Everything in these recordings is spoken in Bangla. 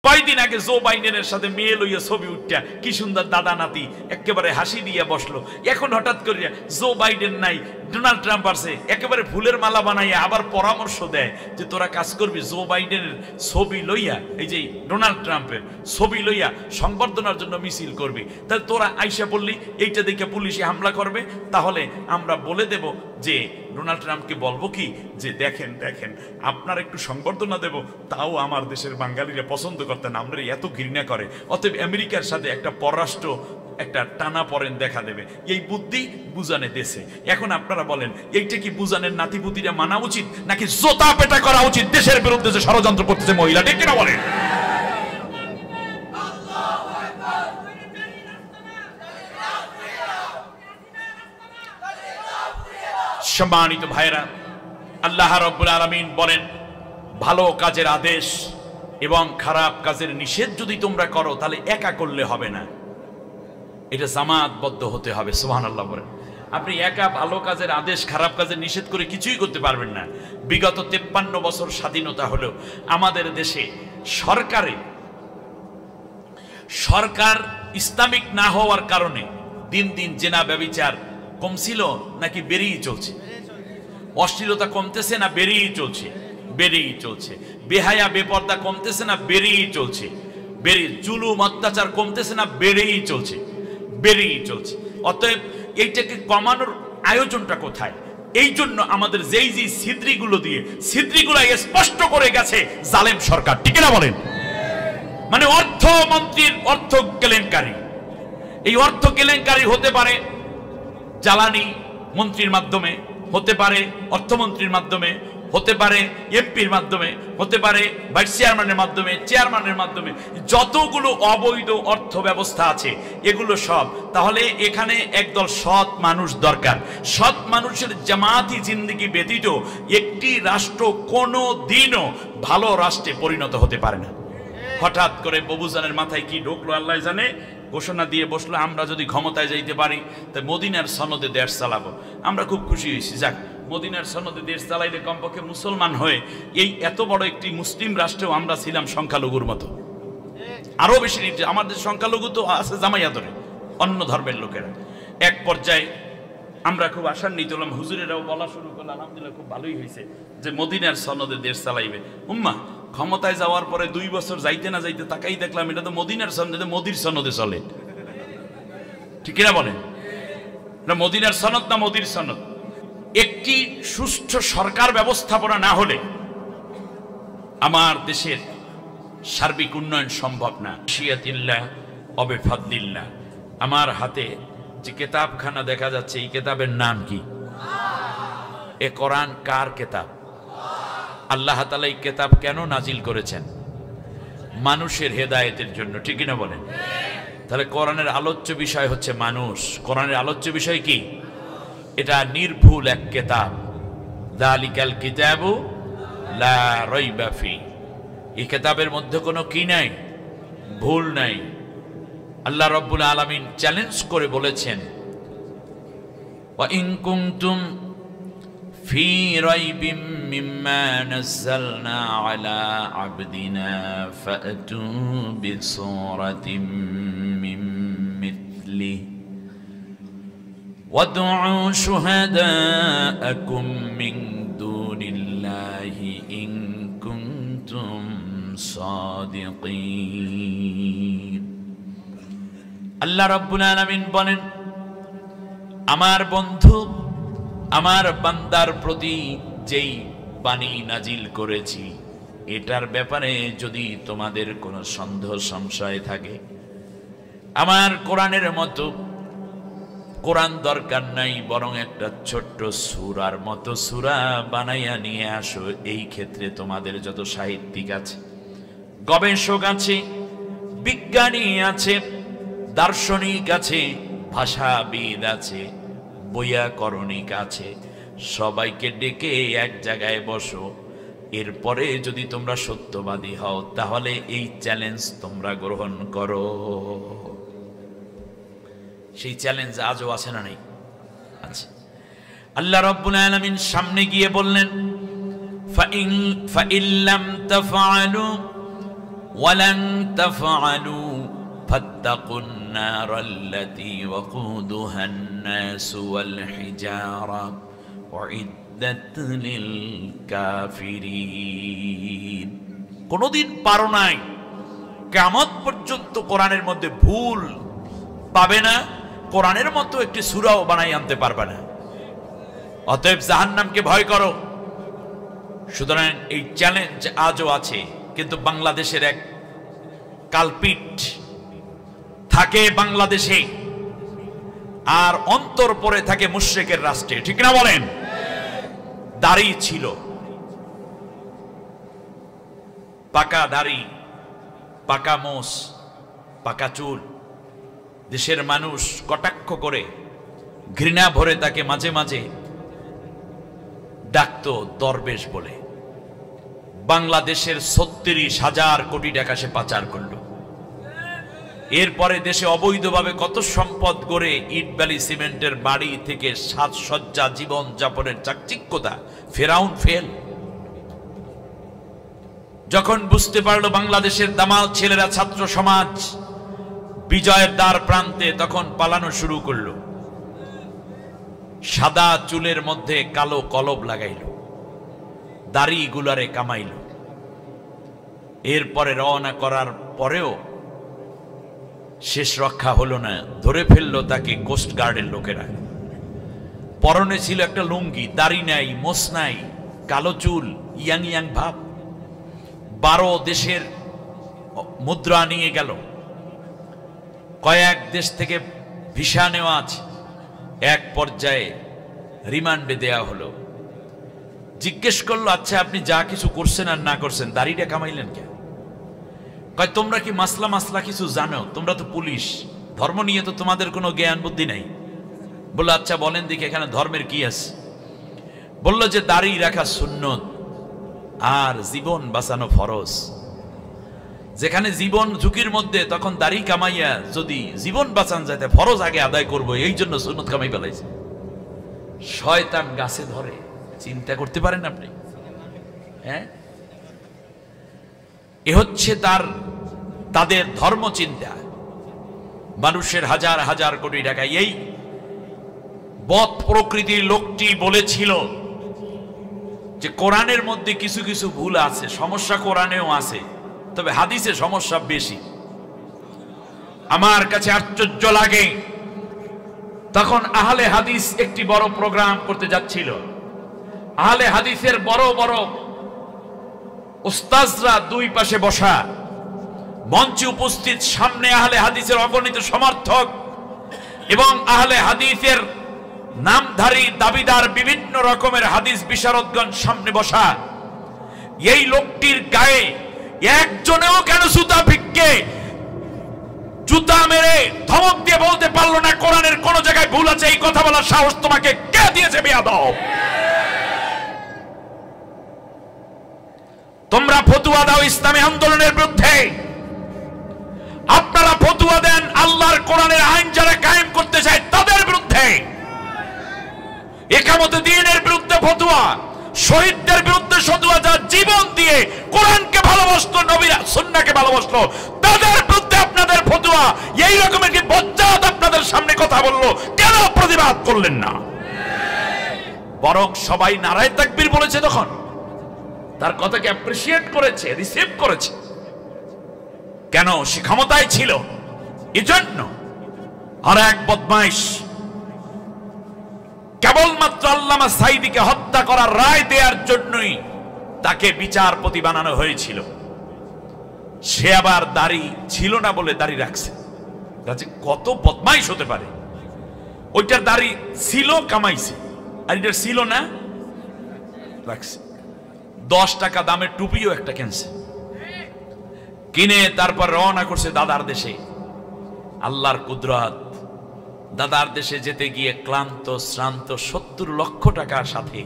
কয়দিন আগে জো বাইডেনের সাথে মেয়ে লইয়া ছবি উঠটা কি সুন্দর দাদা নাতি একেবারে হাসি দিয়া বসলো। এখন হঠাৎ করে জো বাইডেন নাই, ডোনাল্ড ট্রাম্প আসছে, একেবারে ফুলের মালা বানাইয়া আবার পরামর্শ দেয় যে তোরা কাজ করবি জো বাইডেনের ছবি লইয়া, এই যে ডোনাল্ড ট্রাম্পের ছবি লইয়া সংবর্ধনার জন্য মিছিল করবি। তাহলে তোরা আইসা বললি এইটা দেখে পুলিশে হামলা করবে, তাহলে আমরা বলে দেব যে ডোনাল্ড ট্রাম্পকে বলবো কি যে দেখেন দেখেন আপনার একটু সংবর্ধনা দেব, তাও আমার দেশের বাঙালিরা পছন্দ করতেন, আমরা এত ঘৃণা করে, অতএব আমেরিকার সাথে একটা পররাষ্ট্র একটা টানা পড়েন দেখা দেবে। এই বুদ্ধি বুঝানে দেশে। এখন আপনারা বলেন এইটা কি বুঝানের নাতিপুতিরা মানা উচিত নাকি জোতা পেটা করা উচিত দেশের বিরুদ্ধে যে ষড়যন্ত্র করতেছে মহিলা, ঠিক কিনা বলেন? সম্মানিত ভাইরা, আল্লাহ রাব্বুল আলামিন বলেন ভালো কাজের আদেশ এবং খারাপ কাজের নিষেধ যদি তোমরা করো তাহলে একা করলে হবে না, এটা জামাতবদ্ধ হতে হবে। সুবহানাল্লাহ বলেন। আপনি একা ভালো কাজের আদেশ খারাপ কাজের নিষেধ করে কিছুই করতে পারবেন না। বিগত 53 বছর স্বাধীনতা হলেও আমাদের দেশে সরকার ইসলামিক না হওয়ার কারণে দিন দিন জেনা ব্যভিচার কমছিল নাকি বেড়েই চলছে? অশ্লীলতা কমতেছে না বেড়েই চলছে? বেড়েই চলছে। বেহায়া বেপর্দা কমতেছে না বেড়েই চলছে? জুলুম অত্যাচার কমতেছে না বেড়েই চলছে? বেড়েই চলছে। অতএব এইটাকে কমানোর আয়োজনটা কোথায়? এই জন্য আমাদের যেই যে ছিদ্রিগুলো দিয়ে ছিদ্রিগুলো স্পষ্ট করে গেছে জালেম সরকার, ঠিক না বলেন? মানে অর্থমন্ত্রীর অর্থ কেলেঙ্কারি। এই অর্থ কেলেঙ্কারি হতে পারে জ্বালানি মন্ত্রীর মাধ্যমে, হতে পারে অর্থমন্ত্রীর মাধ্যমে, হতে পারে এমপির মাধ্যমে, হতে পারে ভাইস চেয়ারম্যানের মাধ্যমে, চেয়ারম্যানের মাধ্যমে, যতগুলো অবৈধ অর্থ ব্যবস্থা আছে এগুলো সব। তাহলে এখানে একদল সৎ মানুষ দরকার। সৎ মানুষের জামাতি জিন্দেগি ব্যতীত একটি রাষ্ট্র কোনো দিনও ভালো রাষ্ট্রে পরিণত হতে পারে না। হঠাৎ করে ববুজানের মাথায় কি ঢুকলো আল্লাহ জানে, ঘোষণা দিয়ে বসলো আমরা যদি ক্ষমতায় যাইতে পারি তাই মদিনার সনদে দেশ চালাবো। আমরা খুব খুশি হয়েছি, যাক মদিনার সনদে দেশ চালাইলে কমপক্ষে মুসলমান হয়ে এই এত বড় একটি মুসলিম রাষ্ট্রেও আমরা ছিলাম সংখ্যালঘুর মতো, আরো বেশি। আমাদের সংখ্যালঘু তো আছে জামায়াতরে, অন্য ধর্মের লোকেরা। এক পর্যায়ে আমরা খুব আশান্বিত হলাম, হুজুরেরাও বলা শুরু করলো আলহামদুলিল্লাহ খুব ভালোই হয়েছে যে মদিনার সনদে দেশ চালাইবে। উম্মা ক্ষমতায় যাওয়ার পরে 2 বছর যাইতে না যাইতে তাকাই দেখলাম এটা তো মদিনার সনদে, মোদির সনদে চলে, ঠিক না বলেন? না মদিনার সনদ না মোদির সনদ। একটি সুষ্ঠু সরকার ব্যবস্থাপনা না হলে আমার দেশের সার্বিক উন্নয়ন সম্ভব না। শিয়াতিল্লাহ অবে ফাদলিল্লাহ। আমার হাতে যে কিতাবখানা দেখা যাচ্ছে এই কিতাবের নাম কি? এ কোরআন কার কিতাব? আল্লাহ তাআলা এই কিতাব কেন নাজিল করেছেন? মানুষের হেদায়েতের জন্য, ঠিক না বলেন? তাহলে কোরআনের আলোচ্য বিষয় হচ্ছে মানুষ। কোরআনের আলোচ্য বিষয় কি? এটা নির্ভুল এক কিতাব। যালিকাল কিতাবু লা রাইবা ফি। এই কিতাবের মধ্যে কোনো কি নাই? ভুল নাই। আল্লাহ রাব্বুল আলামিন চ্যালেঞ্জ করে বলেছেন ওয়া ইন কুনতুম ফি রাইবিম মিম্মা নাযালনা আলা আবদিনা ফাতু বিসূরাতিম মিন মিথলিহি ওয়াদউ শুহাদাআকুম মিন দুনিল্লাহি ইন কুনতুম সাদিকিন। আল্লাহ রাব্বুল আলামিন বলেন আমার বন্ধু আমার বান্দার প্রতি যেই বাণী নাজিল করেছি এটার ব্যাপারে যদি তোমাদের কোনো সন্দেহ সংশয় থাকে, আমার কোরআনের মতো কোরআন দরকার নাই, বরং একটা ছোট্ট সূরার মতো সূরা বানাইয়া নিয়ে আসো। এই ক্ষেত্রে তোমাদের যত সাহিত্যিক আছে, গবেষক আছে, বিজ্ঞানী আছে, দার্শনিক আছে, ভাষাবিদ আছে, বৈয়াকরণিক আছে, সবাইকে ডেকে এক জায়গায় বসো। এরপরে যদি তোমরা সত্যবাদী হও তাহলে এই চ্যালেঞ্জ তোমরা গ্রহণ করো। সেই চ্যালেঞ্জ আজও আছে না নেই? আছে। আল্লাহ রাব্বুল আলামিন সামনে গিয়ে বললেন ফাইন লাম তাফআলু ওয়ালান তাফআলু ফাত্তাকুন নারাল্লাতী ওয়াকুদুহান নাস ওয়াল হিজারা উইদ্দাত লিল কাফিরিন। কোনদিন পারো নাই, কিয়ামত পর্যন্ত কোরআনের মধ্যে ভুল পাবে না, কোরআনের মতো একটি সূরাও বানাই আনতে পারবে না। অতএব জাহান্নামকে ভয় করো। সুতরাং এই চ্যালেঞ্জ আজও আছে, কিন্তু বাংলাদেশের এক কালপিট থাকে বাংলাদেশে, আর অন্তর পরে থাকে মুশরিকের রাষ্ট্রে, ঠিক না বলেন? দাড়ি ছিল, পাকা দাড়ি, পাকা মোষ, পাকা চুল। দেশের মানুষ কটাক্ষ করে, ঘৃণা ভরে তাকে মাঝে মাঝে ডাকতো দরবেশ বলে। বাংলাদেশের ৩৬,০০০ কোটি টাকা সে পাচার করল। এরপরে দেশে অবৈধভাবে কত সম্পদ গড়ে, ইট বালি সিমেন্টের বাড়ি থেকে সাজসজ্জা, জীবন যাপনের চাকচিক্যতা, ফেরাউন ফেল। যখন বুঝতে পারলো বাংলাদেশের দামাল ছেলেরা, ছাত্র সমাজ বিজয়ের দ্বার প্রান্তে, তখন পালানো শুরু করলো। সাদা চুলের মধ্যে কালো কলব লাগাইল, দাড়ি গুলারে কামাইল। এরপরে রওনা করার পরেও শেষ রক্ষা হলো না, ধরে ফেললো তাকে কোস্ট গার্ডের লোকেরা। পরনে ছিল একটা লুঙ্গি, দাড়ি নাই, মোছ নাই, কালো চুল, ইয়াং ইয়াং ভাব। 12 দেশের মুদ্রা নিয়ে গেল, কয়েক দেশ থেকে ভিসা নেওয়া আছে। এক পর্যায়ে রিমান্ডে দেয়া হলো। জিজ্ঞেস করলো, আচ্ছা আপনি যা কিছু করছেন আর না করছেন, দাড়িটা কামাইলেন কেন? কয় তোমরা কি মাসলা মাসলা কিছু জানো? তোমরা তো পুলিশ, ধর্ম নিয়ে তো তোমাদের কোনো জ্ঞান বুদ্ধি নাই। বললো আচ্ছা বলেন দেখি এখানে ধর্মের কি আছে? বলল যে দাড়ি রাখা সুন্নত আর জীবন বাঁচানো ফরজ। যেখানে জীবন ঝুঁকির মধ্যে, তখন দাড়ি কামাইয়া যদি জীবন বাঁচান যায়, ফরজ আগে আদায় করবো, এই জন্য সুন্নত কামাই ফেলাইছে। শয়তান গাছে ধরে, চিন্তা করতে পারেন আপনি? হ্যাঁ, এ হচ্ছে তাদের ধর্ম চিন্তা। মানুষের হাজার হাজার কোটি টাকা। এই বদ প্রকৃতির লোকটি বলেছিল যে কোরআনের মধ্যে কিছু কিছু ভুল আছে, সমস্যা কোরআনেও আছে, তবে হাদিসে সমস্যা বেশি। আমার কাছে আশ্চর্য লাগে, তখন আহলে হাদিস একটি বড় প্রোগ্রাম করতে যাচ্ছিল। আহলে হাদিসের বড় বড় উস্তাজরা দুই পাশে বসা, মঞ্চে উপস্থিত সামনে আহলে হাদিসের অগণিত সমর্থক এবং আহলে হাদিসের নামধারী দাবিদার বিভিন্ন রকমের হাদিস বিশারদগণ সামনে বসা। এই লোকটির গায়ে একজনেও কেন জুতা ভিক্ষে জুতা মেরে ধমক দিয়ে বলতে পারলো না কোরআনের কোন জায়গায় ভুল আছে? এই কথা বলার সাহস তোমাকে কে দিয়েছে বেয়াদব? তোমরা ফতুয়া দাও ইসলামী আন্দোলনের বিরুদ্ধে, আপনারা ফতুয়া দেন আল্লাহর কোরআনের আইন যারা কায়েম করতে চায় তাদের বিরুদ্ধে, ইকামতে দ্বীনের বিরুদ্ধে ফতুয়া, শহীদদের বিরুদ্ধে ফতুয়া, যা জীবন দিয়ে কোরআনকে ভালোবাসতো, নবীর সুন্নাহকে ভালোবাসতো, তাদের বিরুদ্ধে আপনাদের ফতুয়া। এই রকমের কি বজ্জাত আপনাদের সামনে কথা বললো, কেন প্রতিবাদ করলেন না? বরং সবাই নারায়ে তাকবীর বলেছে, তখন তার কথাকে অ্যাপ্রিশিয়েট করেছে, রিসিভ করেছে। কেন? সে ক্ষমতায় ছিল। এজন্য আর এক বদমাইশ কেবলমাত্র আল্লামা সাঈদীকে হত্যা করার রায় দেওয়ার জন্যই তাকে বিচারপতি বানানো হয়েছিল। সে আবার দাড়ি ছিল না বলে দাড়ি রাখছে। কত বদমাইশ হতে পারে! ওইটার দাড়ি ছিল, কামাইছে, আর এটার ছিল না, রাখছে। 10 টাকা দামের টুপিও একটা কিনছে, কিনে তারপর রওনা করছে দাদার দেশে। আল্লাহর কুদরত, দাদার দেশে যেতে গিয়ে ক্লান্ত শ্রান্ত 70 লক্ষ টাকার সাথে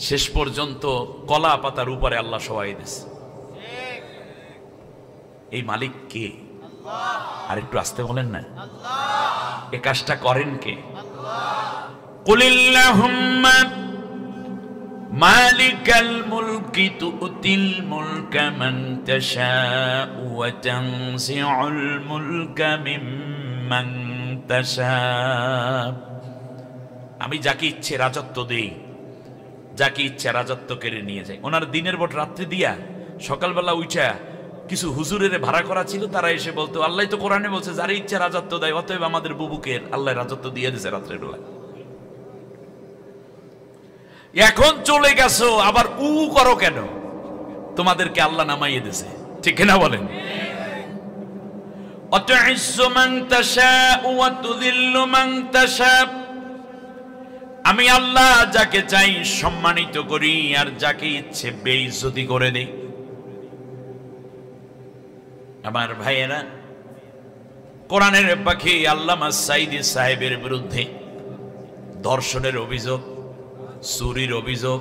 শেষ পর্যন্ত কলা পাতার উপরে আল্লাহ সবাই দিয়েছে। এই মালিক কে? আর একটু আসতে বলেন না, এ কাজটা করেন কে? কুলিল্লাহুম্মা মালিকাল মুলকি তুতিল মুলকা মান তাশাউ ওয়া তানজিউল মুলকা মিম্মান তাশাউ। আমি যাকে ইচ্ছে রাজত্ব দেই, যাকে ইচ্ছে রাজত্ব কেড়ে নিয়ে যায়। ওনার দিনের ভোট রাত্রি দিয়া সকালবেলা উঠা কিছু হুজুরের ভাড়া করা ছিল, তারা এসে বলতো আল্লাহ তো কোরআনে বলছে যার ইচ্ছা রাজত্ব দেয়, অতএব আমাদের বুবুকে আল্লাহ রাজত্ব দিয়ে দিয়েছে রাত্রের বেলা। এখন চলে গেছো আবার করো কেন? তোমাদেরকে আল্লাহ নামাইয়ে দিয়েছে, ঠিক না বলেন? অতুইজ্জু মান তাশাউ ওয়া তুযিল্লু মান তাশাউ। আমি আল্লাহ যাকে চাই সম্মানিত করি আর যাকে ইচ্ছে বেইজ্জতি করে দেই। আমার ভাইয়েরা, কোরআনের পাখি আল্লামা সাঈদী সাহেবের বিরুদ্ধে ধর্ষণের অভিযোগ, চুরির অভিযোগ,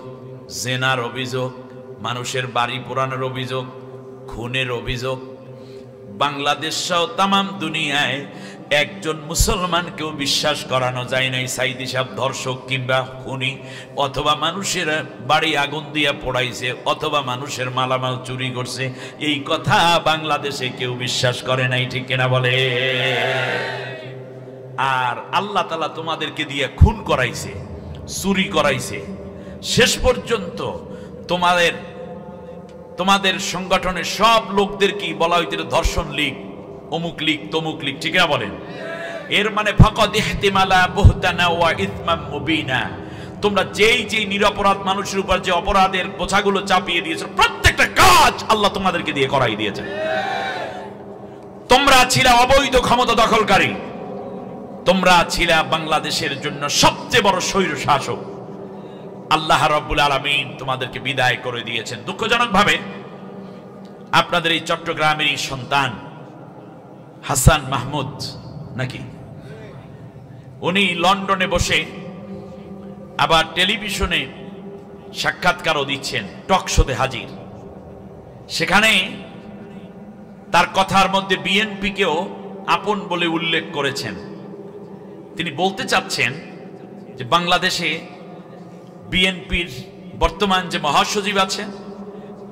জেনার অভিযোগ, মানুষের বাড়ি পোড়ানোর অভিযোগ, খুনের অভিযোগ, বাংলাদেশ সহ তামাম দুনিয়ায় একজন মুসলমানকেও বিশ্বাস করানো যায় নাই সাঈদী সাহেব ধর্ষক কিংবা খুনি, অথবা মানুষের বাড়ি আগুন দিয়ে পোড়াইছে, অথবা মানুষের মালামাল চুরি করছে। এই কথা বাংলাদেশে কেউ বিশ্বাস করে নাই, ঠিক কিনা বলে? আর আল্লাহ তাআলা তোমাদেরকে দিয়ে খুন করাইছে, চুরি করাইছে, শেষ পর্যন্ত তোমাদের সংগঠনের সব লোকদেরকে বলা হইতে ধর্ষণ লীগ, অমুক লীগ, তমুক লীগ, ঠিক না বলেন? এর মানে ফাকাদ ইহতিমালা বুহতানা ওয়া ইসমান মুবিনা। তোমরা যেই নিরপরাধ মানুষের উপর যে অপরাধের বোঝাগুলো চাপিয়ে দিয়েছো, প্রত্যেকটা কাজ আল্লাহ তোমাদেরকে দিয়ে করাই দিয়েছেন। তোমরা ছিলা অবৈধ ক্ষমতা দখলকারী, তোমরা ছিলা বাংলাদেশের জন্য সবচেয়ে বড় স্বৈর শাসক। আল্লাহ রাব্বুল আলামিন তোমাদেরকে বিদায় করে দিয়েছেন। দুঃখজনক ভাবে আপনাদের এই চট্টগ্রামেরই সন্তান হাসান মাহমুদ নাকি, উনি লন্ডনে বসে আবার টেলিভিশনে সাক্ষাৎকারও দিচ্ছেন, টক শোতে হাজির। সেখানে তার কথার মধ্যে বিএনপিকেও আপন বলে উল্লেখ করেছেন। তিনি বলতে চাচ্ছেন যে বাংলাদেশে বিএনপির বর্তমান যে মহাসচিব আছেন,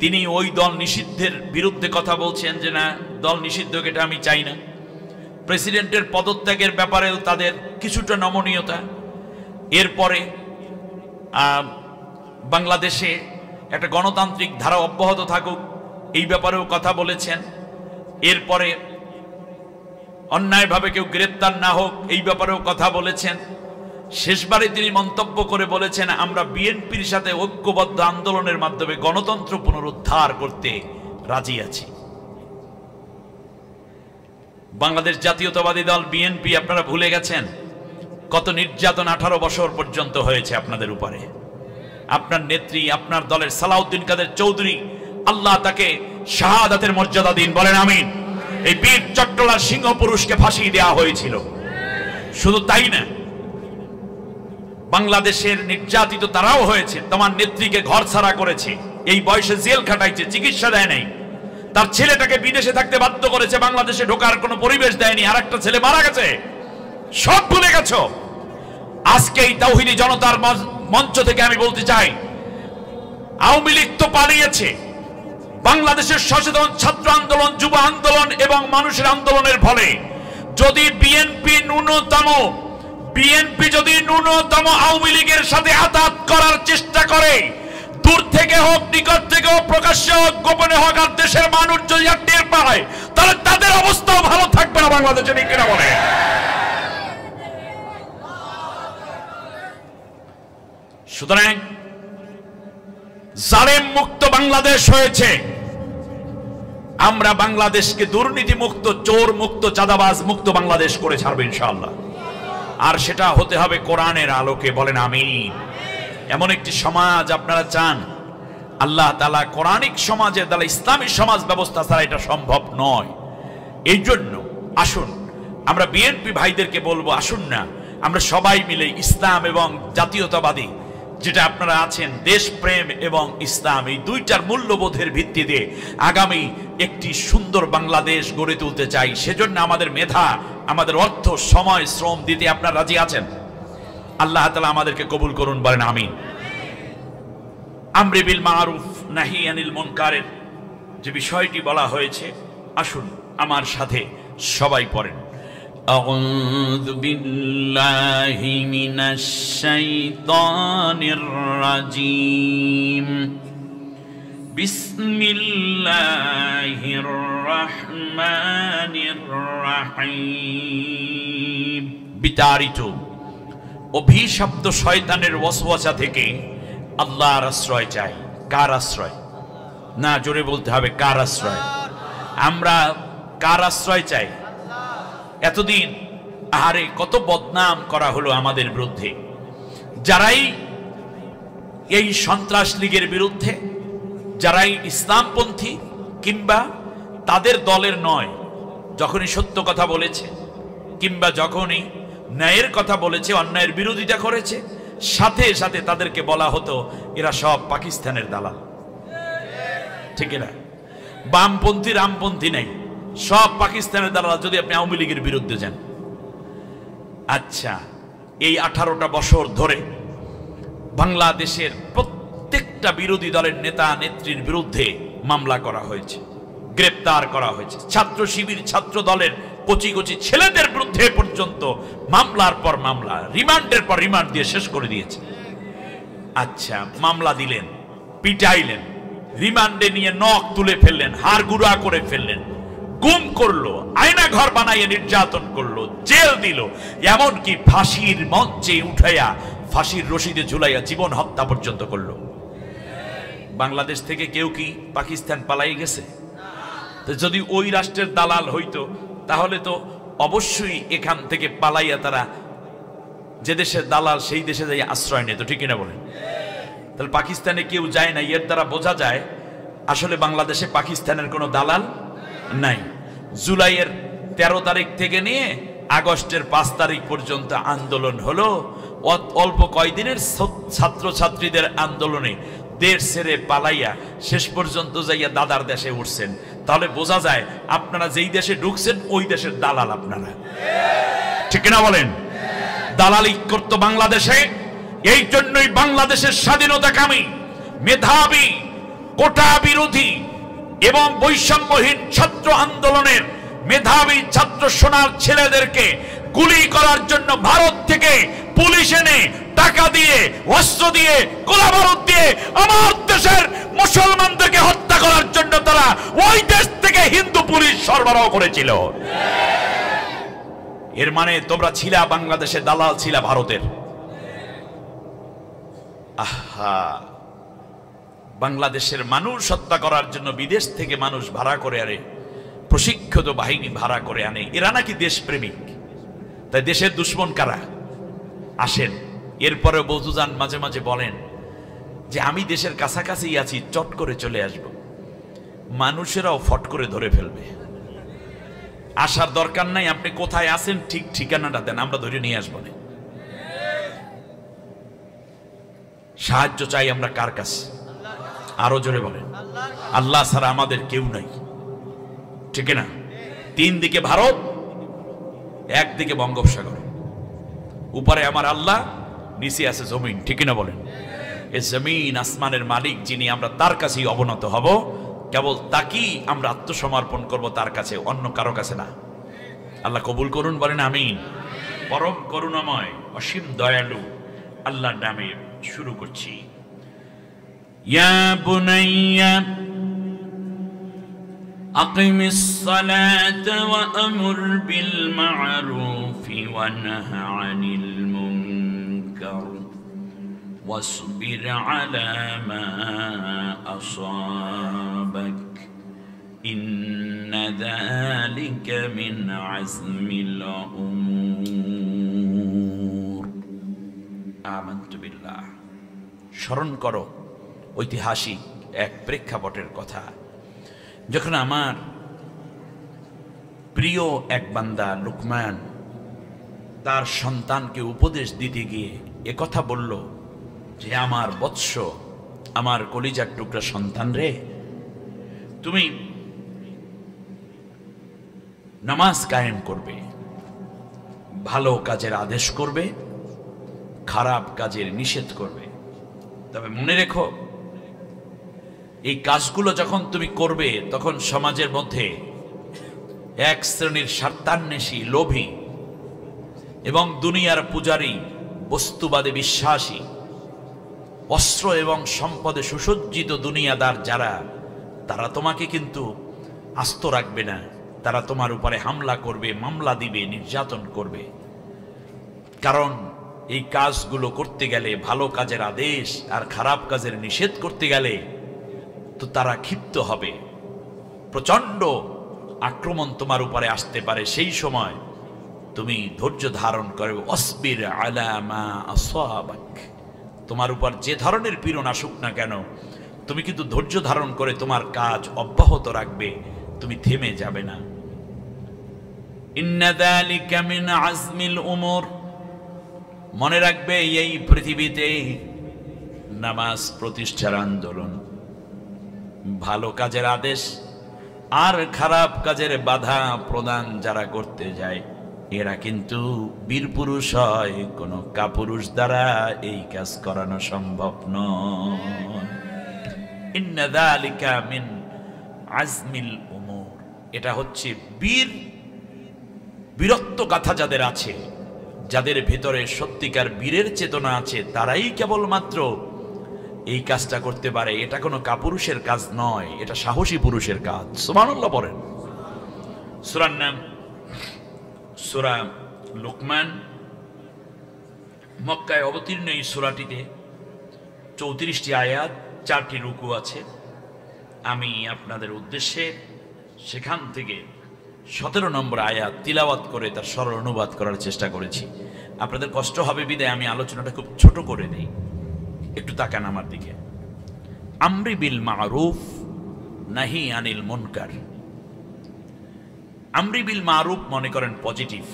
তিনি ওই দল নিষিদ্ধের বিরুদ্ধে কথা বলছেন যে না, দল নিষিদ্ধ এটা আমি চাই না। প্রেসিডেন্টের পদত্যাগের ব্যাপারেও তাদের কিছুটা নমনীয়তা। এরপরে বাংলাদেশে একটা গণতান্ত্রিক ধারা অব্যাহত থাকুক, এই ব্যাপারেও কথা বলেছেন। এরপরে অন্যায়ভাবে কেউ গ্রেপ্তার না হোক, এই ব্যাপারেও কথা বলেছেন। শেষবারে তিনি মন্তব্য করে বলেছেন, আমরা বিএনপির সাথে ঐক্যবদ্ধ আন্দোলনের মাধ্যমে গণতন্ত্র পুনরুদ্ধার করতে রাজি আছি। বাংলাদেশ জাতীয়তাবাদী দল বিএনপি, আপনারা ভুলে গেছেন কত নির্যাতন 18 বছর পর্যন্ত হয়েছে আপনাদের উপরে। আপনার নেত্রী, আপনার দলের সালাউদ্দিন কাদের চৌধুরী, আল্লাহ তাকে শাহাদাতের মর্যাদা দিন, বলেন আমিন। এই বীর চট্টলার সিংহ পুরুষকে ফাঁসি দেওয়া হয়েছিল। শুধু তাই না, বাংলাদেশের নির্যাতিত তারাও হয়েছে। তোমার নেত্রীকে ঘর ছাড়া করেছে, এই বয়সে জেল খাটাইছে, চিকিৎসা দেয় নাই, তার ছেলেটাকে বিদেশে থাকতে বাধ্য করেছে, বাংলাদেশে ঢোকার কোনো পরিবেশ দেয়নি, আর একটা ছেলে মারা গেছে। সব ভুলে গেছো। আজকে এই তাওহীদি জনতার মঞ্চ থেকে আমি বলতে চাই, আওয়ামী লীগ তো পালিয়েছে। বাংলাদেশের সচেতন ছাত্র আন্দোলন, যুব আন্দোলন এবং মানুষের আন্দোলনের ফলে যদি বিএনপি যদি ন্যূনতম আওয়ামী লীগের সাথে আঘাত করার চেষ্টা করে, দূর থেকে হোক, নিকট থেকে হোক, প্রকাশ্যে হোক, গোপনে হোক, আর দেশের মানুষ যদি টের পায়, তাহলে তাদের অবস্থাও ভালো থাকবে না বাংলাদেশে, ঠিক কিনা বলে? সুতরাং জালেম মুক্ত বাংলাদেশ হয়েছে। আমরা বাংলাদেশকে দুর্নীতি মুক্ত, চোর মুক্ত, চাঁদাবাজ মুক্ত বাংলাদেশ করে ছাড়বো ইনশাআল্লাহ। আর সেটা হতে হবে কোরআনের আলোকে, বলেন আমিন। এমন একটি সমাজ আপনারা চান, আল্লাহ তাআলা কোরআনিক সমাজের দ্বারা, ইসলামী সমাজ ব্যবস্থা ছাড়া এটা সম্ভব নয়। এই জন্য আসুন আমরা বিএনপি ভাইদেরকে বলবো, আসুন না আমরা সবাই মিলে ইসলাম এবং জাতীয়তাবাদী যেটা আপনারা আছেন, দেশপ্রেম এবং ইসলাম, এই দুইটার মূল্যবোধের ভিত্তিতে আগামী একটি সুন্দর বাংলাদেশ গড়ে তুলতে চাই। সেজন্য আমাদের মেধা, আমাদের অর্থ, সময়, শ্রম দিতে আপনারা রাজি আছেন? আল্লাহ তাআলা আমাদেরকে কবুল করুন, বলেন আমিন। আমরে বিল মারুফ নাহি আনিল মুনকারের যে বিষয়টি বলা হয়েছে, আসুন আমার সাথে সবাই পড়েন। আউযু বিল্লাহি মিনাশ শাইতানির রাজিম। বিসমিল্লাহির রহমানির রহিম। বিতাড়িত অভিশপ্ত শয়তানের ওয়াসওয়াসা থেকে আল্লাহর আশ্রয় চাই। কার আশ্রয়? না, জোরে বলতে হবে, কার আশ্রয়? আমরা কার আশ্রয় চাই? এতদিন আহারে কত বদনাম করা হলো আমাদের বিরুদ্ধে। যারাই এই সন্ত্রাস লীগের বিরুদ্ধে, যারাই ইসলামপন্থী কিংবা তাদের দলের নয়, যখনই সত্য কথা বলেছে কিংবা যখনই ন্যায়ের কথা বলেছে, অন্যায়ের বিরোধিতা করেছে, সাথে সাথে তাদেরকে বলা হতো এরা সব পাকিস্তানের দালাল। ঠিক না? বামপন্থী রামপন্থী নেই, সব পাকিস্তানের দালাল যদি আপনি আওয়ামী লীগের বিরুদ্ধে যান। আচ্ছা, এই 18টা বছর ধরে বাংলাদেশের প্রত্যেকটা বিরোধী দলের নেতা নেত্রীর বিরুদ্ধে মামলা করা হয়েছে, গ্রেপ্তার করা হয়েছে। ছাত্র শিবির, ছাত্র দলের কচি কচি ছেলেদের বিরুদ্ধে পর্যন্ত মামলার পর মামলা, রিমান্ডের পর রিমান্ড দিয়ে শেষ করে দিয়েছে। আচ্ছা, মামলা দিলেন, পিটাইলেন, রিমান্ডে নিয়ে নখ তুলে ফেললেন, হাড় গুঁড়া করে ফেললেন, গুম করলো, আয়না ঘর বানাইয়ে নির্যাতন করলো, জেল দিল, এমনকি ফাঁসির মঞ্চে উঠাইয়া ফাঁসির রশিদে ঝুলাইয়া জীবন হত্যা পর্যন্ত করলো। বাংলাদেশ থেকে কেউ কি পাকিস্তান পালাই গেছে? তো যদি ওই রাষ্ট্রের দালাল হইতো তাহলে তো অবশ্যই এখান থেকে পালাইয়া তারা যে দেশের দালাল সেই দেশে যাই আশ্রয় নিত। ঠিক কিনা বলেন? তাহলে পাকিস্তানে কেউ যায় না, এর দ্বারা বোঝা যায় আসলে বাংলাদেশে পাকিস্তানের কোনো দালাল নাই। জুলাইয়ের 13 তারিখ থেকে নিয়ে আগস্টের 5 তারিখ পর্যন্ত আন্দোলন হলো। অল্প কয়দিনের ছাত্র ছাত্রীদের আন্দোলনে দেশ ছেড়ে পালাইয়া শেষ পর্যন্ত যাইয়া দাদার দেশে উঠছেন। তাহলে বোঝা যায় আপনারা যেই দেশে ঢুকছেন ওই দেশের দালাল আপনারা। ঠিক কিনা বলেন? দালালি করতো বাংলাদেশে। এই জন্যই বাংলাদেশের স্বাধীনতাকামী, মেধাবী, কোটা বিরোধী এবং বৈষম্যহীন ছাত্র আন্দোলনের মেধাবী ছাত্র সোনার ছেলেদেরকে গুলি করার জন্য ভারত থেকে পুলিশ এনে, টাকা দিয়ে, অস্ত্র দিয়ে, গোলাবারুদ দিয়ে আমার দেশের মুসলমানদেরকে হত্যা করার জন্য তারা ওই দেশ থেকে হিন্দু পুলিশ সরবরাহ করেছিল। এর মানে তোমরা ছিলা বাংলাদেশে দালাল, ছিলা ভারতের। আহা, বাংলাদেশের মানুষ হত্যা করার জন্য বিদেশ থেকে মানুষ ভাড়া করে আনে, প্রশিক্ষিত বাহিনী ভাড়া করে আনে। এরা নাকি দেশপ্রেমিক। তাই দেশের দুশ্মন কারা? আসেন, এরপরে বৌজুজান মাঝে মাঝে বলেন যে আমি দেশের কাছাকাছি আছি, চট করে চলে আসব। মানুষেরাও ফট করে ধরে ফেলবে। আসার দরকার নাই, আপনি কোথায় আছেন ঠিক ঠিকানাটা দেন, আমরা ধরে নিয়ে আসবো। সাহায্য চাই আমরা কার কাছে? আরো জোরে বলেন, আল্লাহ ছাড়া আমাদের কেউ নাই। ঠিক না? 3 দিকে ভারত, একদিকে বঙ্গোপসাগর, উপরে আমার আল্লাহ, নিচে আছে জমিন। ঠিক না বলেন? এই জমিন আসমানের মালিক যিনি, আমরা তার কাছেই অবনত হব। কেবল তাকেই আমরা আত্মসমর্পণ করব, তার কাছে, অন্য কারো কাছে না। আল্লাহ কবুল করুন, বলেন আমিন। পরম করুণাময়, অসীম দয়ালু আল্লাহর নামে শুরু করছি। ইয়া বুনাইয়া আকিমিস সালাতা ওয়া আমুর বিল মা'রুফি ওয়া নাহি আনিল মুনকার ওয়াসবির আলা মা আসাবাক ইন্না যালিকা মিন আজমিল উমুর। আমানতু বিল্লাহ। স্মরণ করো ঐতিহাসিক এক প্রেক্ষাপটের কথা, যখন আমার প্রিয় এক বান্দা লুকমান তার সন্তানকে উপদেশ দিতে গিয়ে একথা বলল যে আমার বৎস, আমার কলিজার টুকরা সন্তান রে, তুমি নামাজ কায়েম করবে, ভালো কাজের আদেশ করবে, খারাপ কাজের নিষেধ করবে। তবে মনে রেখো, এই কাজগুলো যখন তুমি করবে তখন সমাজের মধ্যে এক শ্রেণীর স্বার্থান্বেষী, লোভী এবং দুনিয়ার পূজারী, বস্তুবাদে বিশ্বাসী, অস্ত্র এবং সম্পদে সুসজ্জিত দুনিয়াদার যারা, তারা তোমাকে কিন্তু আস্ত রাখবে না। তারা তোমার উপরে হামলা করবে, মামলা দিবে, নির্যাতন করবে। কারণ এই কাজগুলো করতে গেলে, ভালো কাজের আদেশ আর খারাপ কাজের নিষেধ করতে গেলে তো তারা ক্ষিপ্ত হবে, প্রচন্ড আক্রমণ তোমার উপরে আসতে পারে। সেই সময় তুমি ধৈর্য ধারণ করে অসবির আলা মা আসাবাক, তোমার উপর যে ধরনের পীড়ন আসুক না কেন তুমি কিন্তু ধৈর্য ধারণ করে তোমার কাজ অব্যাহত রাখবে, তুমি থেমে যাবে না। ইন্না যালিকা মিন আজমিল উমুর, মনে রাখবে এই পৃথিবীতে নামাজ প্রতিষ্ঠার আন্দোলন, ভালো কাজের আদেশ আর খারাপ কাজের বাধা প্রদান যারা করতে যায় এরা কিন্তু বীর পুরুষ হয়, কোন কাপুরুষ দ্বারা এই কাজ করানো সম্ভব নয়। ইন্না যালিকা মিন আজমিল উমুর, এটা হচ্ছে বীরত্ব গাথা যাদের আছে, যাদের ভেতরে সত্যিকার বীরের চেতনা আছে, তারাই কেবলমাত্র এই কাজটা করতে পারে। এটা কোনো কাপুরুষের কাজ নয়, এটা সাহসী পুরুষের কাজ। সুবহানাল্লাহ পড়েন। সূরার নাম সূরা লুকমান, মক্কায় অবতীর্ণ এই সূরাটিতে 34টি আয়াত, 4টি রুকু আছে। আমি আপনাদের উদ্দেশ্যে সেখান থেকে 17 নম্বর আয়াত তিলাওয়াত করে তার সরল অনুবাদ করার চেষ্টা করেছি। আপনাদের কষ্ট হবে বিদায় আমি আলোচনাটা খুব ছোট করে দেই, একটু তাকান আমার দিকে। আমরি বিল মারুফ নাহি আনিল মুনকার। আমরি বিল মারুফ মনে করেন পজিটিভ,